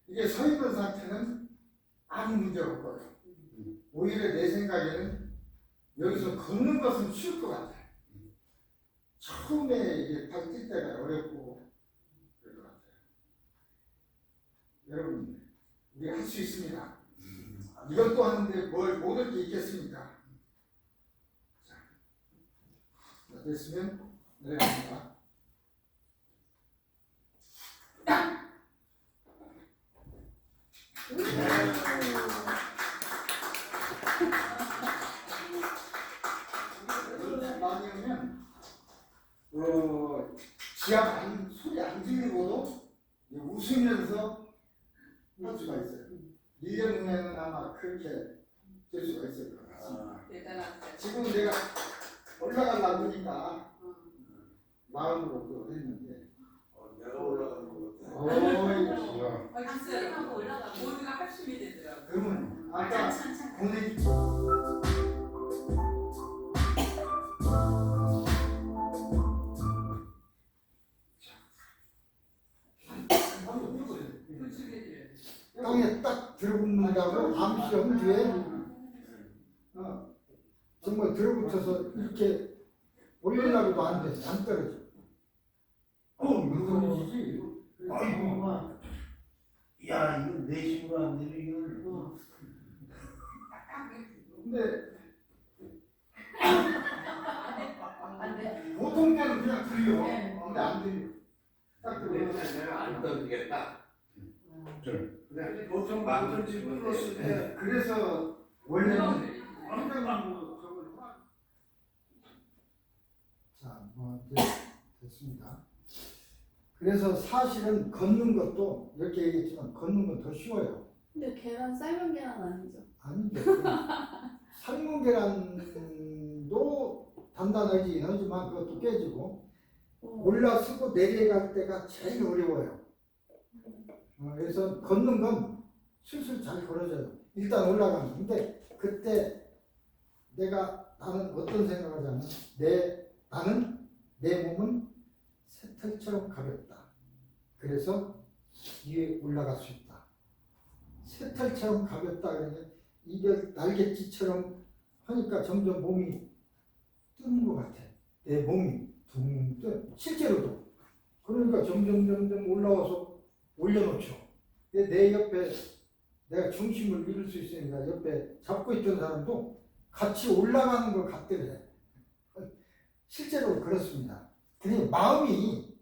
이게 서 있는 상태는 아무 문제가 없고요. 오히려 내 생각에는 여기서 걷는 것은 쉬울 것 같아요. 처음에 이게 발뛸 때가 어렵고 그럴 것 같아요. 여러분, 우리 할 수 있습니다. 이것도 하는데 뭘 모를 게 있겠습니까? 자, 됐으면 내려갑니다. 많이 하면 지압 소리 안 들리고도 웃으면서 할 수가 있어요. 1년 후에는 아마 그렇게 될 수가 있을 것 같습니다. 대단하세요. 지금 내가 올라가려고 하니까 마음으로 또 했는데 내가 올라가는 것 같아. 어이, 박수하고 올라가 모두가 합심이 되더라고요. 그러면 아까 보내 부축해드려요. 땅에 딱 들어붙는다고 암시험 뒤에 정말 들어붙어서 이렇게 올리려고도 안 돼, 안 떨어져. 무서워지지. 아이고, 야, 이거 내 힘으로 안 되는 이걸. 근데 안 돼. 보통 때는 그냥 들려. 근데 안 들려. 딱 들려. 내가 안 던지겠다. 근데 보통 만든지 풀었을 때 그래서 원래는 들리지. 한강으로 저걸 자, 뭐 됐습니다. 그래서 사실은 걷는 것도 이렇게 얘기했지만 걷는 건 더 쉬워요. 근데 계란 삶은 계란 아니죠? 아니죠. 삶은 계란도 단단하긴 하지만 그것도 깨지고 올라서고 내려갈 때가 제일 어려워요. 그래서 걷는 건 슬슬 잘 걸어져요. 일단 올라가는. 근데 그때 나는 어떤 생각을 하냐면 나는 내 몸은 새털처럼 가볍다. 그래서 위에 올라갈 수 있다. 새털처럼 가볍다 그러면 이게 날갯짓처럼 하니까 점점 몸이 뜨는 것 같아. 내 몸이 둥 떠. 실제로도. 그러니까 점점 올라와서 올려놓죠. 내 옆에 내가 중심을 잃을 수 있으니까 옆에 잡고 있던 사람도 같이 올라가는 걸 같더래. 실제로 그렇습니다. 그러니 마음이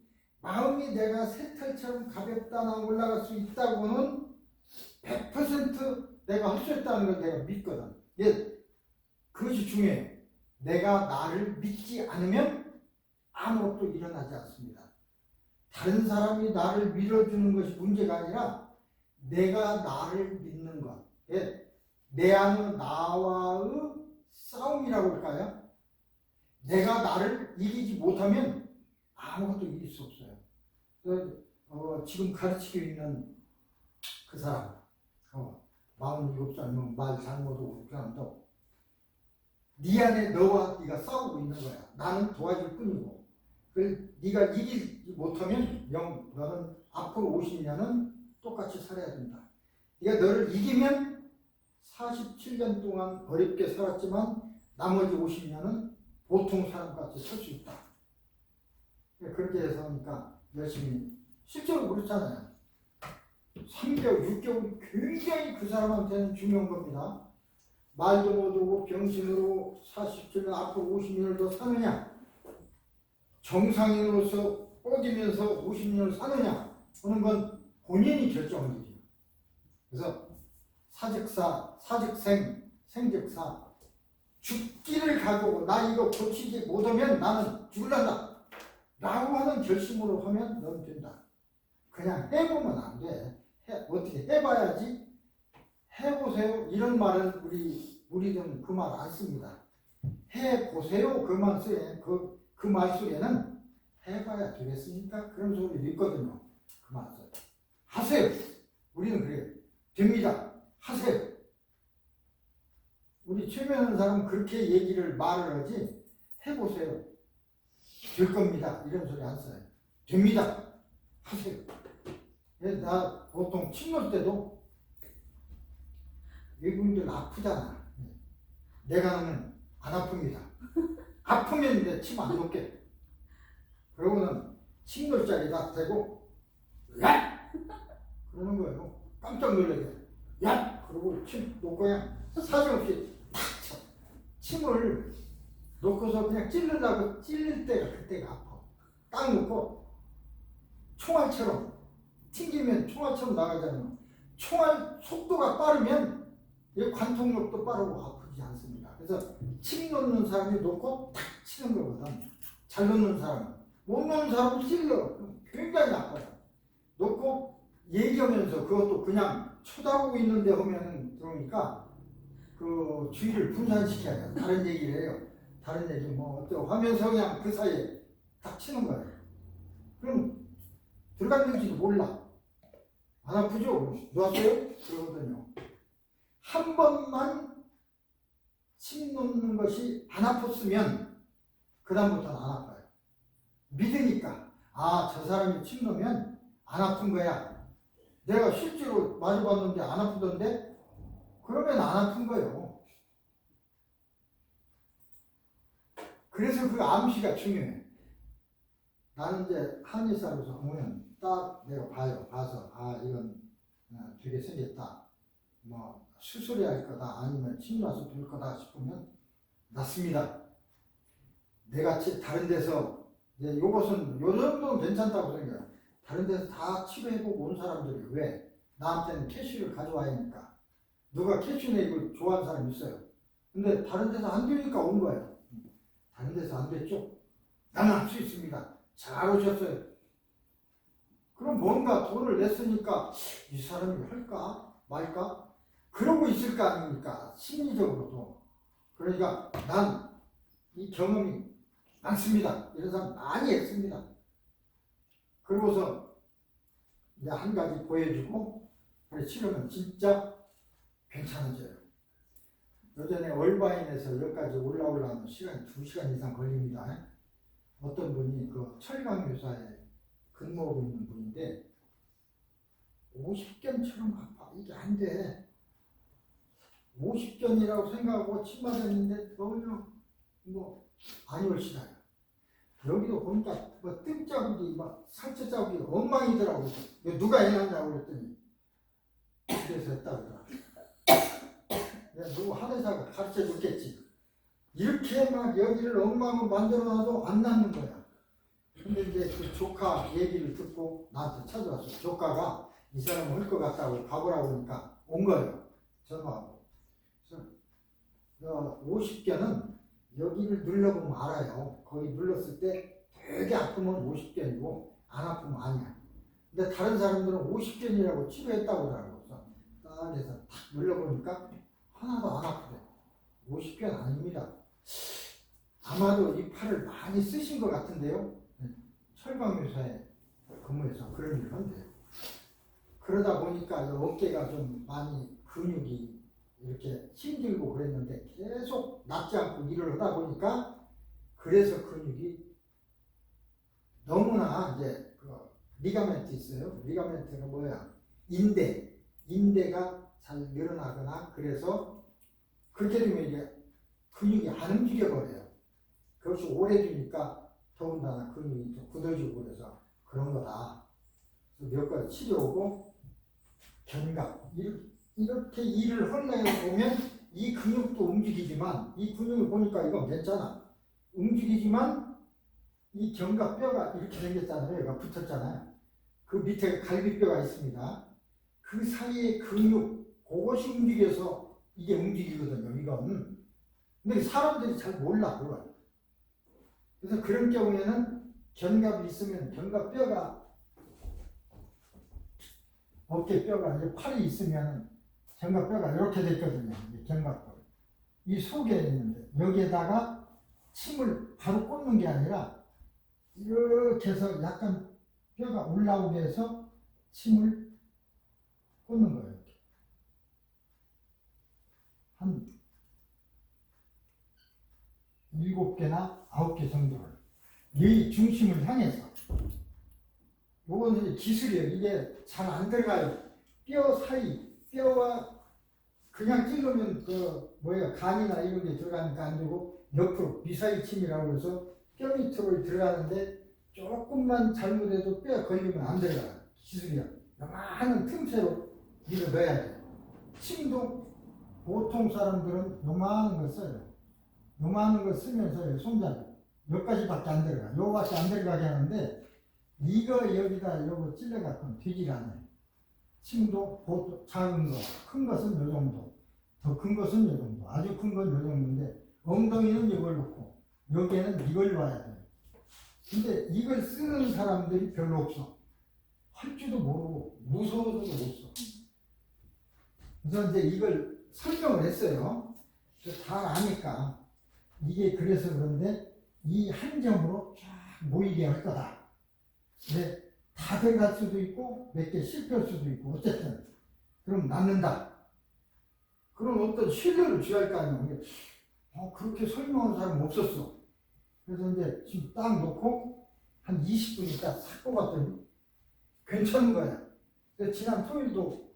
내가 새털처럼 가볍다 나 올라갈 수 있다고는 100% 내가 할 수 있다는 걸 내가 믿거든. 그것이 중요해요. 내가 나를 믿지 않으면 아무것도 일어나지 않습니다. 다른 사람이 나를 밀어주는 것이 문제가 아니라 내가 나를 믿는 것. 내 안의 나와의 싸움이라고 할까요? 내가 나를 이기지 못하면 아무것도 이길 수 없어요. 지금 가르치고 있는 그 사람, 47살이면 말 잘못하고 그렇게 한다고. 네 안에 너와 네가 싸우고 있는 거야. 나는 도와줄 뿐이고. 네가 이기지 못하면 너는 앞으로 50년은 똑같이 살아야 된다. 네가 너를 이기면 47년 동안 어렵게 살았지만 나머지 50년은 보통 사람같이 살 수 있다. 그렇게 해서 하니까 열심히 실제로 그렇잖아요. 3개월, 6개월이 굉장히 그 사람한테는 중요한 겁니다. 말도 못하고 병신으로 47년 앞으로 50년을 더 사느냐, 정상인으로서 뻗으면서 50년을 사느냐 하는 건 본인이 결정하는 거죠. 그래서 사즉생, 생즉사, 죽기를 각오하고 나 이거 고치지 못하면 나는 죽을란다 라고 하는 결심으로 하면 넌 된다. 그냥 해보면 안 돼. 어떻게 해봐야지. 해보세요. 이런 말은 우리는 그 말 안 씁니다. 해보세요. 그만 쓰에 그 말 속에는 해봐야 되겠습니까? 그런 소리도 있거든요. 그 말 써요. 하세요. 우리는 그래요. 됩니다. 하세요. 우리 최면하는 사람은 그렇게 말을 하지. 해보세요. 될 겁니다. 이런 소리 안 써요. 됩니다. 하세요. 나 보통 침 놓을 때도 외국인들 아프잖아. 내가 하면 안 아픕니다. 아프면 내 침 안 놓게. 그러고는 침 놓을 자리에다 대고 야! 그러는 거예요. 깜짝 놀라게. 야! 그리고 침 놓고 그냥 사정없이 탁 쳐. 침을 놓고서 그냥 찔르려고 찔릴 때가 그때가 아파. 딱 놓고 총알처럼 튕기면 총알처럼 나가잖아요. 총알 속도가 빠르면 이 관통력도 빠르고 아프지 않습니다. 그래서 침 놓는 사람이 놓고 탁 치는 거거든. 잘 놓는 사람은. 못 놓는 사람은 찔러. 굉장히 아파요. 놓고 얘기하면서 그것도 그냥 쳐다보고 있는데 하면은 그러니까 그 주의를 분산시켜야 돼요. 다른 얘기를 해요. 다른 얘기 뭐 어쩌고 하면서 그냥 그 사이에 딱 치는 거예요. 그럼 들어갔는지도 몰라. 안 아프죠? 놓았어요? 그러거든요. 한 번만 침 놓는 것이 안 아팠으면 그 다음부터는 안 아파요. 믿으니까 저 사람이 침 놓으면 안 아픈 거야. 내가 실제로 맞아봤는데 안 아프던데 그러면 안 아픈 거예요. 그래서 그 암시가 중요해. 나는 이제 한의사로서 보면 딱 내가 봐요. 봐서 이건 되게 생겼다. 뭐 수술해야 할 거다. 아니면 침 놔서 될 거다 싶으면 낫습니다. 내같이 다른 데서 이제 요것은 요 정도는 괜찮다고 생각해요. 다른 데서 다 치료해보고 온 사람들이 왜? 나한테는 캐시를 가져와야 하니까. 누가 캐시네 이걸 좋아하는 사람 있어요. 근데 다른 데서 안 되니까 온 거예요. 다른 데서 안 됐죠? 나는 할 수 있습니다. 잘 오셨어요. 그럼 뭔가 돈을 냈으니까 이 사람이 할까 말까? 그러고 있을 거 아닙니까? 심리적으로도. 그러니까 난 이 경험이 많습니다. 이런 사람 많이 했습니다. 그러고서 이제 한 가지 보여주고 그래 치료는 진짜 괜찮아져요. 예전에 얼바인에서 여기까지 올라오려면 시간이 2시간 이상 걸립니다. 어떤 분이 그 철강유사에 근무하고 있는 분인데 50견처럼 아파. 이게 안 돼. 50견이라고 생각하고 침 맞았는데 너무 안 올시나요. 여기도 보니까 뭐 뜸자국이 막 상처 자국이 엉망이더라고요. 이거 누가 해놨냐고 그랬더니 그래서 했다고 그러더라고요. 내가 누구 한의사가 가르쳐 줬겠지. 이렇게 막 여기를 엉망으로 만들어놔도 안 낫는 거야. 근데 이제 그 조카 얘기를 듣고 나한테 찾아왔어. 조카가 이 사람 할 것 같다고 가보라고 하니까 온 거예요. 전화하고. 그래서 50견은 여기를 눌러보면 알아요. 거기 눌렀을 때 되게 아프면 50견이고 안 아프면 아니야. 근데 다른 사람들은 50견이라고 치료했다고 그러더라고. 그래서 딱 해서 탁 눌러보니까 하나도 안 아프대. 50견 아닙니다. 아마도 이 팔을 많이 쓰신 것 같은데요. 철강유사에 근무해서 그런 일을 한대요. 그러다 보니까 어깨가 좀 많이 근육이 이렇게 힘들고 그랬는데 계속 낫지 않고 일을 하다 보니까 그래서 근육이 너무나 이제 그 리가멘트 있어요. 리가멘트가 뭐야? 인대가 잘 늘어나거나 그래서 그렇게 되면 이게 근육이 안 움직여 버려요. 그것이 오래되니까 더군다나 근육이 좀 굳어지고 그래서 그런 거다. 그래서 몇 가지 치료하고 견갑 이렇게 일을 하려고 보면 이 근육도 움직이지만 이 근육을 보니까 이건 괜찮아. 움직이지만 이 견갑뼈가 이렇게 생겼잖아요. 얘가 붙었잖아요. 그 밑에 갈비뼈가 있습니다. 그 사이에 근육 그것이 움직여서 이게 움직이거든요. 이건. 근데 사람들이 잘 몰라 그걸. 그래서 그런 경우에는 견갑이 있으면 견갑뼈가 어깨뼈가 이제 팔이 있으면 견갑뼈가 이렇게 됐거든요. 견갑뼈. 이 속에 있는데 여기에다가 침을 바로 꽂는 게 아니라 이렇게 해서 약간 뼈가 올라오게 해서 침을 꽂는 거예요. 이렇게. 한 7개나 9개 정도를 이 중심을 향해서. 요건 이제 기술이에요. 이게 잘 안 들어가요. 뼈 사이, 뼈와 그냥 찔르면 간이나 이런 게 들어가니까 안 되고 옆으로 미사일침이라고 해서 뼈 밑으로 들어가는데 조금만 잘못해도 뼈 걸리면 안 들어가요. 기술이야. 요만한 틈새로 밀어 넣어야 돼요. 칭도 보통 사람들은 요만한 걸 써요. 요만한 걸 쓰면서 손잡이 몇 가지밖에 안 들어가. 요거밖에 안 들어가게 하는데 이거 여기다 요거 찔러갖고는 되질 않아요. 칭도 보통 작은 거, 큰 것은 요 정도, 더 큰 것은 요 정도, 아주 큰 건 요 정도인데 엉덩이는 이걸 놓고 여기에는 이걸 놔야 돼요. 근데 이걸 쓰는 사람들이 별로 없어. 할 줄도 모르고 무서워서도 못 써. 그래서 이제 이걸 설명을 했어요. 다 아니까 이게 그래서 그런데 이 한 점으로 쫙 모이게 할 거다. 근데 다 들어갈 수도 있고 몇 개 실패할 수도 있고 어쨌든 그럼 낫는다. 그럼 어떤 신뢰를 줘야 할 거 아니에요. 그렇게 설명한 사람은 없었어. 그래서 이제 지금 딱 놓고 한 20분 있다 싹 뽑았더니 괜찮은 거야. 그래서 지난 토요일도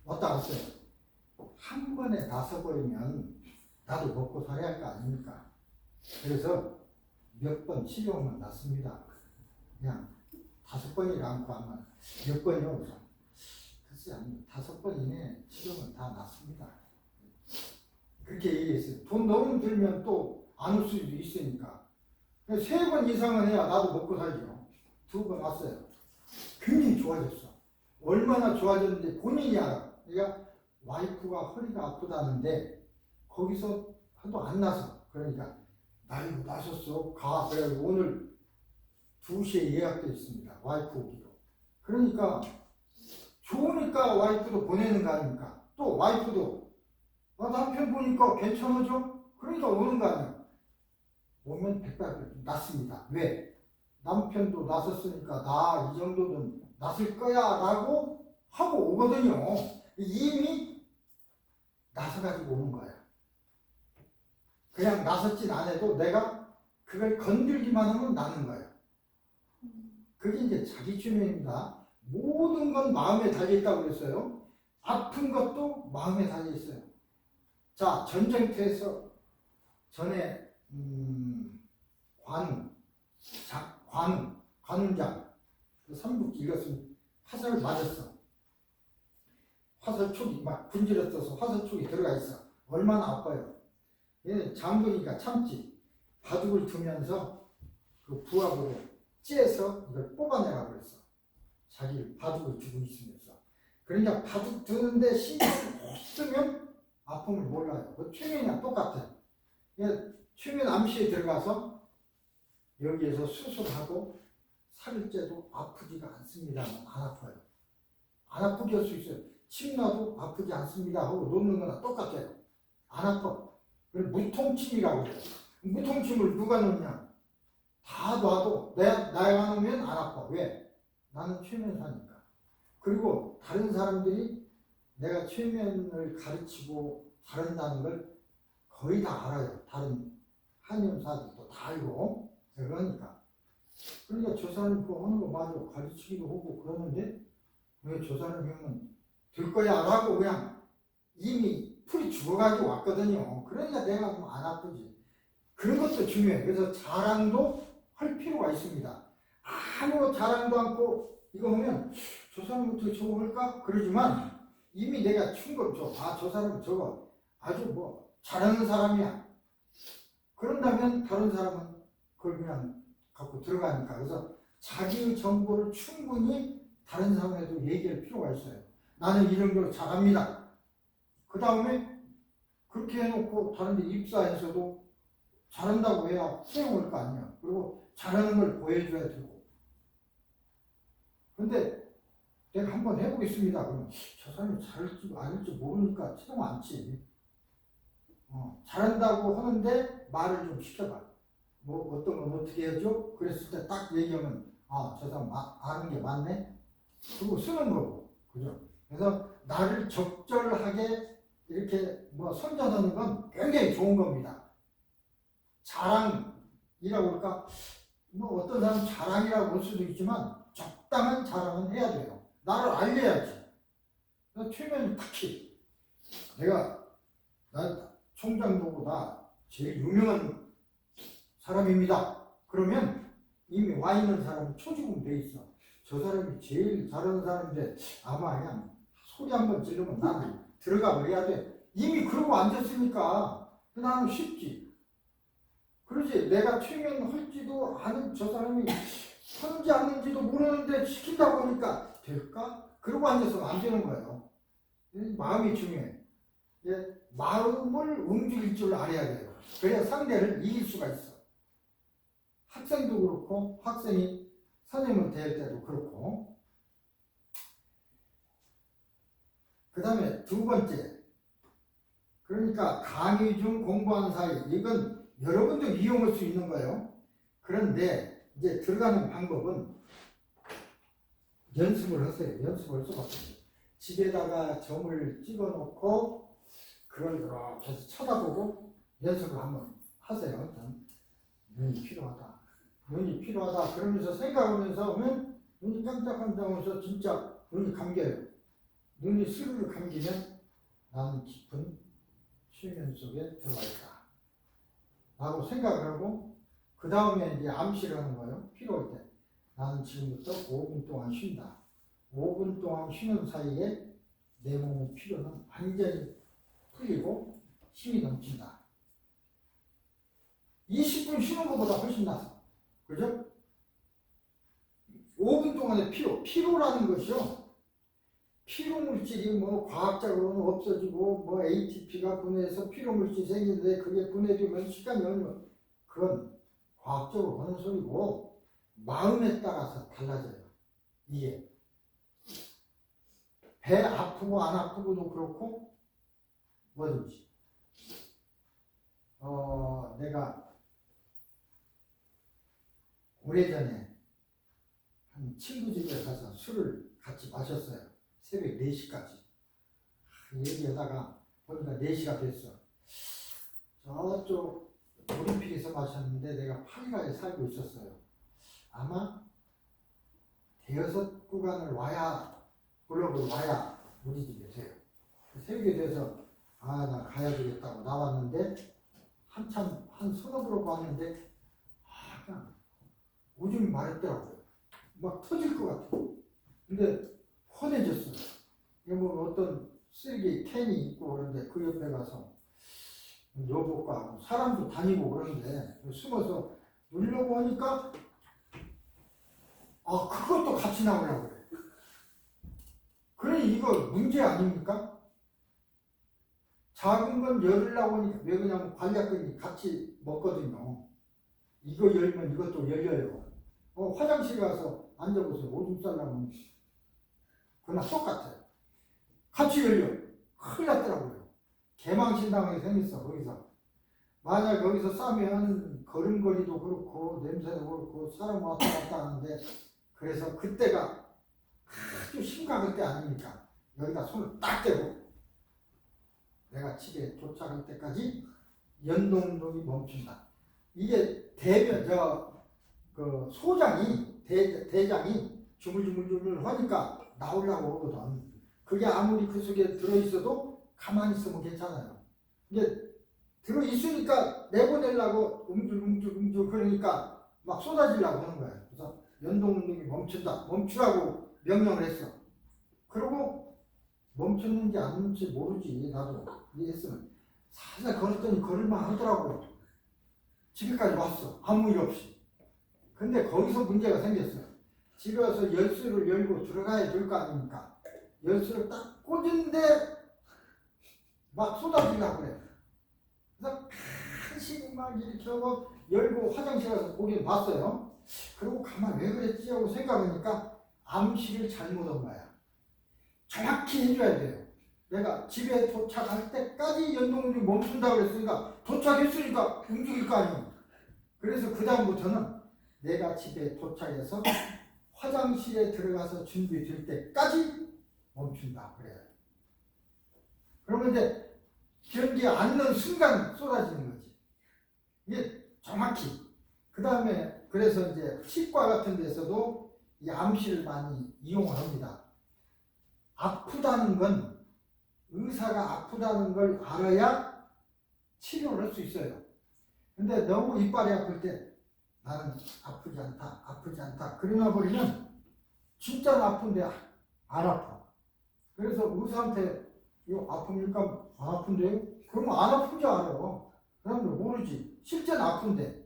왔다 갔어요. 한 번에 나서버리면 나도 먹고 살아야 할 거 아닙니까? 그래서 몇 번 치료하면 낫습니다. 그냥 5번이라 않고 하면 몇 번이요? 글쎄, 5번 이내 치료하면 다 낫습니다. 그렇게 얘기했어요. 돈 너무 들면 또 안 올 수도 있으니까. 3번 이상은 해야 나도 먹고 살죠. 2번 왔어요. 굉장히 좋아졌어. 얼마나 좋아졌는지 본인이 알아. 그러니까 와이프가 허리가 아프다는데 거기서 하도 안 나서 그러니까 나이고 나섰어. 가. 그래서 오늘 2시에 예약되어 있습니다. 와이프 오기로. 그러니까 좋으니까 와이프도 보내는 거 아닙니까? 또 와이프도 남편 보니까 괜찮아져? 그러니까 오는 거 아니야. 오면 100% 낫습니다. 왜? 남편도 나섰으니까 나 이 정도는 낫을 거야 라고 하고 오거든요. 이미 나서가지고 오는 거야. 그냥 나섰진 않아도 내가 그걸 건들기만 하면 나는 거야. 그게 이제 자기 주면입니다. 모든 건 마음에 달려있다고 그랬어요. 아픈 것도 마음에 달려있어요. 자, 전쟁터에서 전에 관운장 삼국지 이것은 화살을 맞았어. 화살촉이 막 분지러 떠서 화살촉이 들어가 있어. 얼마나 아파요. 얘는 장군이니까 참지. 바둑을 두면서 그 부하부로 째서 이걸 뽑아내라고 그랬어. 자기 바둑을 두고 있으면서. 그러니까 바둑 두는데 신경을 못 쓰면 아픔을 몰라요. 그 최면이랑 똑같아. 최면 암시에 들어가서 여기에서 수술하고 살을 째도 아프지가 않습니다만 안 아파요. 안 아프게 할 수 있어요. 침 놔도 아프지 않습니다 하고 놓는 거나 똑같아요. 안 아파. 그걸 무통침이라고 해요. 무통침을 누가 놓냐? 다 놔도 내가 놓으면 안 아파. 왜? 나는 최면사니까. 그리고 다른 사람들이 내가 최면을 가르치고 다른다는 걸 거의 다 알아요. 다른 한의사들도 다 알고. 그러니까 저 사람이 그거 하는 거 맞아. 가르치기도 하고 그러는데 왜 저 사람이 하면 될 거야 라고 그냥 이미 풀이 죽어가지고 왔거든요. 그러니까 내가 뭐 안 아프지. 그런 것도 중요해. 그래서 자랑도 할 필요가 있습니다. 아무 자랑도 않고 이거 보면 저 사람은 어떻게 저거 할까? 그러지만 이미 내가 충고를 줘. 저 사람은 저거 아주 뭐 잘하는 사람이야. 그런다면 다른 사람은 그걸 그냥 갖고 들어가니까. 그래서 자기의 정보를 충분히 다른 사람에도 얘기할 필요가 있어요. 나는 이런 걸 잘합니다. 그 다음에 그렇게 해놓고 다른 데 입사해서도 잘한다고 해야 수용할 거 아니야. 그리고 잘하는 걸 보여줘야 되고. 근데 내가 한번 해보겠습니다. 그러면 저 사람이 잘할지 아닐지 모르니까 채용 않지. 잘한다고 하는데 말을 좀 시켜봐. 뭐 어떤 건 어떻게 해줘? 그랬을 때 딱 얘기하면 저 사람 아는 게 맞네? 그리고 쓰는 거고. 그죠? 그래서 나를 적절하게 이렇게 뭐 선전하는 건 굉장히 좋은 겁니다. 자랑이라고 할까? 뭐 어떤 사람은 자랑이라고 볼 수도 있지만 적당한 자랑은 해야 돼요. 나를 알려야지. 최면 특히 나 총장보다 제일 유명한 사람입니다. 그러면 이미 와 있는 사람은 초지공 돼 있어. 저 사람이 제일 잘하는 사람인데 아마 그냥 소리 한번 지르면 나는 들어가 버려야 돼. 이미 그러고 앉았으니까 나는 쉽지. 그러지 내가 최면할지도 않은 저 사람이 하는지 안 하는지도 모르는데 시킨다고 하니까 될까? 그러고 앉아서 안 되는 거예요. 마음이 중요해. 마음을 움직일 줄 알아야 돼요. 그래야 상대를 이길 수가 있어. 학생도 그렇고 학생이 선생님을 대할 때도 그렇고. 그 다음에 두 번째, 그러니까 강의 중 공부하는 사이, 이건 여러분도 이용할 수 있는 거예요. 그런데 이제 들어가는 방법은 연습을 하세요. 연습을 해서 집에다가 점을 찍어 놓고 그걸 이렇게 해서 쳐다보고 연습을 한번 하세요. 눈이 필요하다. 눈이 필요하다. 그러면서 생각하면서 하면 눈이 깜짝깜짝하면서 진짜 눈이 감겨요. 눈이 스르르 감기면 나는 깊은睡眠속에 들어가 있다. 라고 생각을 하고 그 다음에 이제 암시를 하는 거예요. 필요할 때. 나는 지금부터 5분 동안 쉰다. 5분 동안 쉬는 사이에 내 몸의 피로는 완전히 풀리고 힘이 넘친다. 20분 쉬는 것보다 훨씬 나서. 그죠? 5분 동안의 피로라는 것이요. 피로물질이 뭐 과학적으로는 없어지고 뭐 ATP가 분해해서 피로물질이 생기는데 그게 분해되면 시간이 얼마, 그건 과학적으로 하는 소리고 마음에 따라서 달라져요. 이게 배 아프고 안 아프고도 그렇고 뭐든지 내가 오래전에 한 친구 집에 가서 술을 같이 마셨어요. 새벽 4시까지. 얘기하다가 보니까 4시가 됐어. 저쪽 올림픽에서 마셨는데 내가 8가에 살고 있었어요. 아마 대여섯 구간을 와야, 블록을 와야 우리 집에 돼요. 새벽에 돼서 나 가야 되겠다고 나왔는데 한참 한 서너 블록 왔는데 그냥 오줌이 마렵더라고요. 막 터질 것 같아. 근데 헌해졌어요. 뭐 어떤 쓰레기 캔이 있고 그런데 그 옆에 가서 여보고 하고 사람도 다니고 그러는데 숨어서 누르려고 하니까 그것도 같이 나오려고 그래. 그러니 이거 문제 아닙니까? 작은 건 열으려고 하니까 왜 그냥 관략근이 같이 먹거든요. 이거 열면 이것도 열려요. 화장실 가서 앉아보세요. 오줌 싸려면 그건 똑같아요. 같이 열려. 큰일 났더라고요. 개망신당하게 생겼어. 거기서. 만약 거기서 싸면 걸음걸이도 그렇고 냄새도 그렇고 사람 왔다 갔다 하는데 그래서 그때가 아주 심각할 때 아닙니까? 여기다 손을 딱 대고 내가 집에 도착할 때까지 연동동이 멈춘다. 이게 소장이 대장이 주물주물 하니까 나오려고 오거든. 그게 아무리 그 속에 들어있어도 가만히 있으면 괜찮아요. 이게 들어있으니까 내보내려고 웅줄웅줄 그러니까 막 쏟아지려고 하는 거예요. 그래서 연동운동이 멈춘다. 멈추라고 명령을 했어. 그리고 멈췄는지 안 멈춘지 모르지. 나도 이해했으면 살살 걸었더니 걸을만 하더라고요. 집에까지 왔어. 아무 일 없이. 근데 거기서 문제가 생겼어요. 집에 와서 열쇠를 열고 들어가야 될 거 아닙니까? 열쇠를 딱 꽂은데 막 쏟아지려고 그래. 그래서 간신히 막 이렇게 하고 열고 화장실 가서 보긴 봤어요. 그리고 가만 왜 그랬지 하고 생각하니까 암시를 잘못한 거야. 정확히 해줘야 돼요. 내가 집에 도착할 때까지 연동운동이 멈춘다고 그랬으니까 도착했으니까 움직일 거 아니에요. 그래서 그 다음부터는 내가 집에 도착해서 화장실에 들어가서 준비될 때까지 멈춘다 그래요. 그러면 이제 변기 앉는 순간 쏟아지는 거지. 이게 정확히. 그 다음에 그래서 이제 치과 같은 데서도 이 암시를 많이 이용을 합니다. 아프다는 건 의사가 아프다는 걸 알아야 치료를 할 수 있어요. 근데 너무 이빨이 아플 때 나는 아프지 않다 그러나 버리면 진짜 아픈데 안 아파. 그래서 의사한테 이거 아픕니까? 안 아픈데요? 그러면 안 아픈 줄 알아. 그 사람들 모르지. 실제는 아픈데.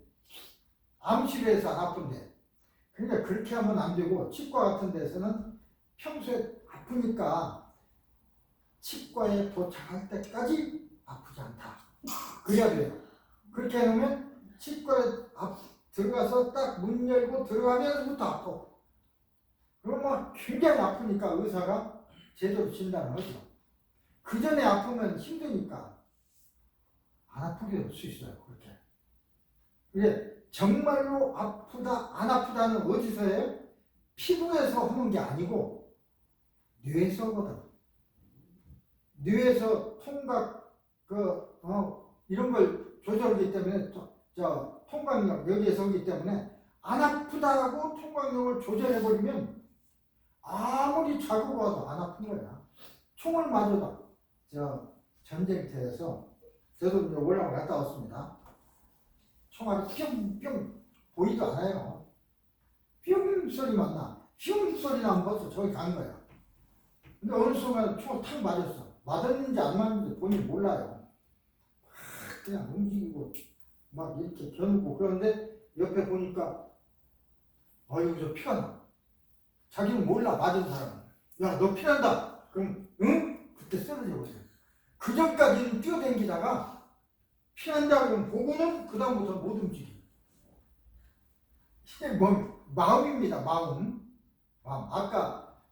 암실에서 안 아픈데. 그러니까 그렇게 하면 안 되고, 치과 같은 데서는 평소에 아프니까 치과에 도착할 때까지 아프지 않다. 그래야 돼요. 그렇게 해놓으면 치과에 들어가서 딱 문 열고 들어가면서부터 아파. 그러면 굉장히 아프니까 의사가 제대로 진단을 하죠. 그 전에 아프면 힘드니까 안 아프게 할 수 있어요. 그렇게. 이게 정말로 아프다 안 아프다는 어디서 해요? 피부에서 하는 게 아니고 뇌에서거든. 뇌에서 통각 이런 걸 조절하기 때문에 통각력 여기에서 하기 때문에 안 아프다고 통각력을 조절해버리면 아무리 자고 와도 안 아픈 거야. 총을 맞아도 전쟁터에서 저도 이제 올라가 갔다 왔습니다. 총알이 뿅뿅 보이도 않아요. 뿅 소리만 나. 뿅 소리 나면 벌써 저기 간 거야. 근데 어느 순간 총을 탁 맞았어. 맞았는지 안 맞았는지 본인이 몰라요. 그냥 움직이고 막 이렇게 겨누고 그런데 옆에 보니까 여기서 피가 나. 자기는 몰라 맞은 사람은. 야, 너 피난다. 그럼 응? 그때 쓰러져 버려요. 그 전까지는 뛰어댕기다가 피난다고 보고는 그 다음부터 못 움직여. 이게 뭐 마음입니다. 마음. 아까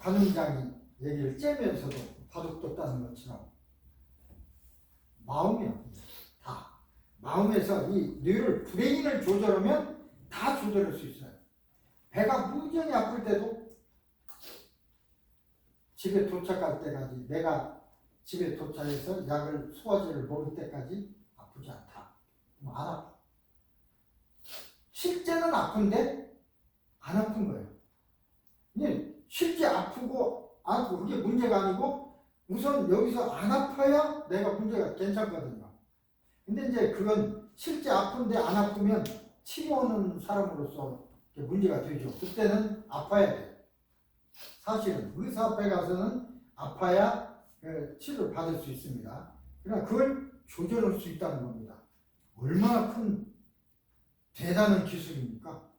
관음장이 얘기를 째면서도 바둑 떴다는 것처럼 마음이야. 다. 마음에서 이 뇌를 브레인을 조절하면 다 조절할 수 있어요. 배가 무지하게 아플 때도 집에 도착할 때까지 내가 집에 도착해서 약을 소화제를 먹을 때까지 아프지 않다. 안 아파. 실제는 아픈데 안 아픈 거예요. 실제 아프고 안 아프고 그게 문제가 아니고 우선 여기서 안 아파야 내가 문제가 괜찮거든요. 근데 이제 그건 실제 아픈데 안 아프면 치료하는 사람으로서 문제가 되죠. 그때는 아파야 돼요. 사실은 의사 앞에 가서는 아파야 치료를 받을 수 있습니다. 그러나 그걸 조절할 수 있다는 겁니다. 얼마나 큰 대단한 기술입니까?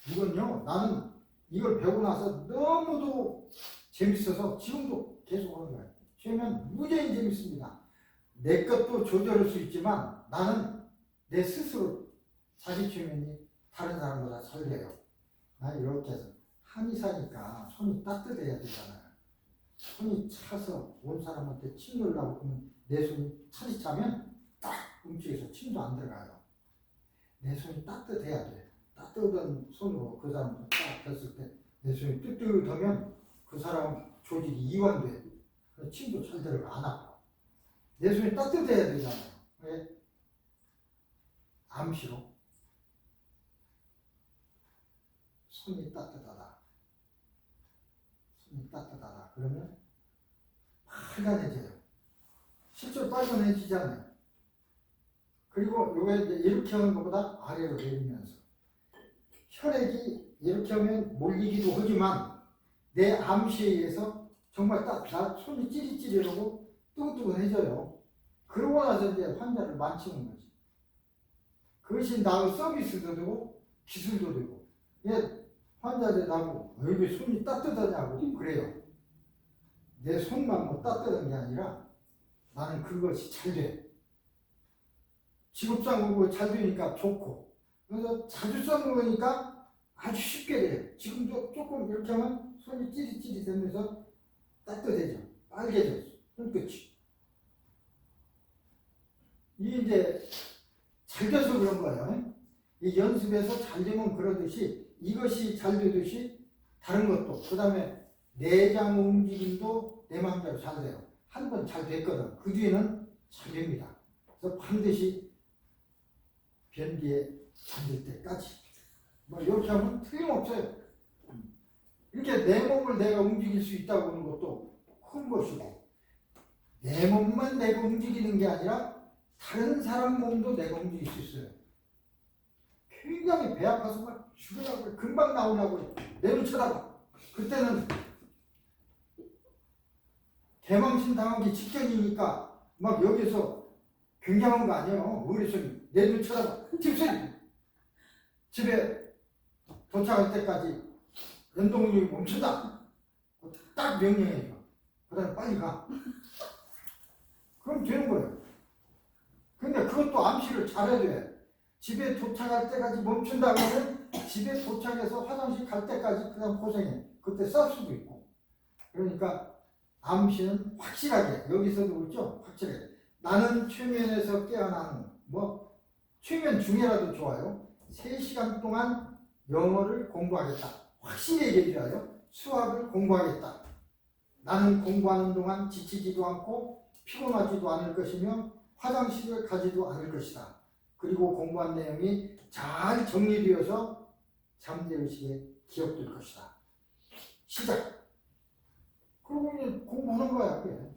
이건요, 나는 이걸 배우고 나서 너무도 재밌어서 지금도 계속 하는 거예요. 최면 무지하게 재밌습니다. 내 것도 조절할 수 있지만 나는 내 스스로 자기 최면이 다른 사람보다 잘 돼요. 나 이렇게 해서 한의사니까 손이 따뜻해야 되잖아요. 손이 차서 온 사람한테 침 넣으려고 하면 내 손이 차지 차면 딱 움직여서 침도 안 들어가요. 내 손이 따뜻해야 돼. 따뜻한 손으로 그 사람을 딱 했을 때 내 손이 뜨뜻하면 그 사람 조직이 이완돼. 침도 잘 들어가. 안 아파. 내 손이 따뜻해야 되잖아요. 왜? 암시로 손이 따뜻하다. 손이 따뜻하다. 그러면 빨간해져요. 실제로 빨간해지잖아요. 그리고 요게 이제 이렇게 하는 것보다 아래로 내리면서 혈액이 이렇게 하면 몰리기도 하지만 내 암시에 의해서 정말 딱 나 손이 찌릿찌릿하고 뜨끈뜨끈해져요. 그러고 나서 이제 환자를 만지는 거지. 그것이 나의 서비스도 되고 기술도 되고. 환자들 나고 왜 손이 따뜻하냐고 그래요. 내 손만 뭐 따뜻한 게 아니라 나는 그것이 잘 돼. 직업상으로 잘 되니까 좋고. 그래서 자주 써는 거니까 아주 쉽게 돼요. 지금도 조금 이렇게 하면 손이 찌릿찌릿 되면서 따뜻해져. 빨개져. 손끝이. 이게 이제 잘 돼서 그런 거예요. 이 연습에서 잘 되면 그러듯이 이것이 잘 되듯이 다른 것도 그 다음에 내장 움직임도 내 마음대로 잘 돼요. 한 번 잘 됐거든. 그 뒤에는 잘 됩니다. 그래서 반드시 변기에 잠들 때까지 뭐 이렇게 하면 틀림없어요. 이렇게 내 몸을 내가 움직일 수 있다고 하는 것도 큰 것이고 내 몸만 내가 움직이는 게 아니라 다른 사람 몸도 내가 움직일 수 있어요. 굉장히 배 아파서 막 죽으려고 금방 나오려고 내 눈 쳐다봐. 그때는 개망신 당하기 직전이니까 막 여기서 굉장한 거 아니에요. 머릿속이 내 눈 쳐다봐. 집소리. 집에 도착할 때까지 연동력이 멈춘다. 딱 명령해줘. 그 다음에 빨리 가. 그럼 되는 거예요. 근데 그것도 암시를 잘해야 돼. 집에 도착할 때까지 멈춘다 그러면 집에 도착해서 화장실 갈 때까지 그냥 고생해. 그때 쌀 수도 있고. 그러니까 암시는 확실하게, 여기서도 그렇죠? 확실하게. 나는 최면에서 깨어나는, 뭐, 최면 중에라도 좋아요. 3시간 동안 영어를 공부하겠다. 확실히 얘기해줘요. 수학을 공부하겠다. 나는 공부하는 동안 지치지도 않고 피곤하지도 않을 것이며 화장실을 가지도 않을 것이다. 그리고 공부한 내용이 잘 정리되어서 잠재의식에 기억될 것이다. 시작. 그러고 이제 공부하는 거야. 그게.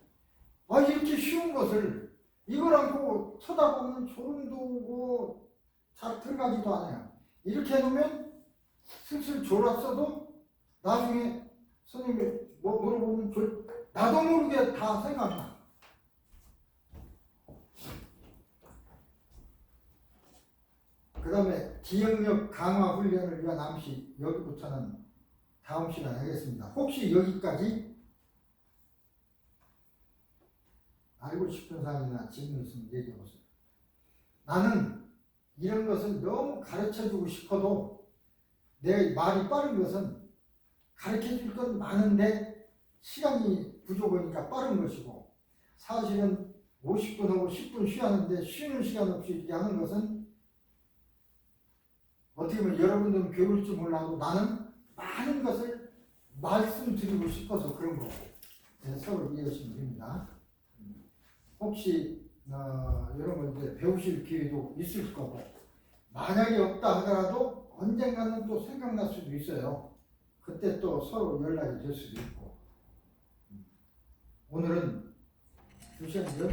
아, 이렇게 쉬운 것을 이걸 안고 쳐다보면 소름 돋고 잘 들어가지도 않아요. 이렇게 해놓으면 슬슬 졸았어도 나중에 선생님이 뭐 물어보면 나도 모르게 다 생각나. 그 다음에 기억력 강화 훈련을 위한 암시, 여기부터는 다음 시간에 하겠습니다. 혹시 여기까지 알고 싶은 사항이나 질문 있으면 얘기해 보세요. 나는 이런 것을 너무 가르쳐주고 싶어도 내 말이 빠른 것은 가르쳐줄 건 많은데 시간이 부족하니까 빠른 것이고, 사실은 50분하고 10분 쉬었는데 쉬는 시간 없이 이렇게 하는 것은 어떻게 보면 여러분들은 배울지 몰라도 나는 많은 것을 말씀드리고 싶어서 그런 거고, 서로 이해하시면 됩니다. 혹시 여러분 이제 배우실 기회도 있을 거고, 만약에 없다 하더라도 언젠가는 또 생각날 수도 있어요. 그때 또 서로 연락이 될 수도 있고. 오늘은 2시간 연습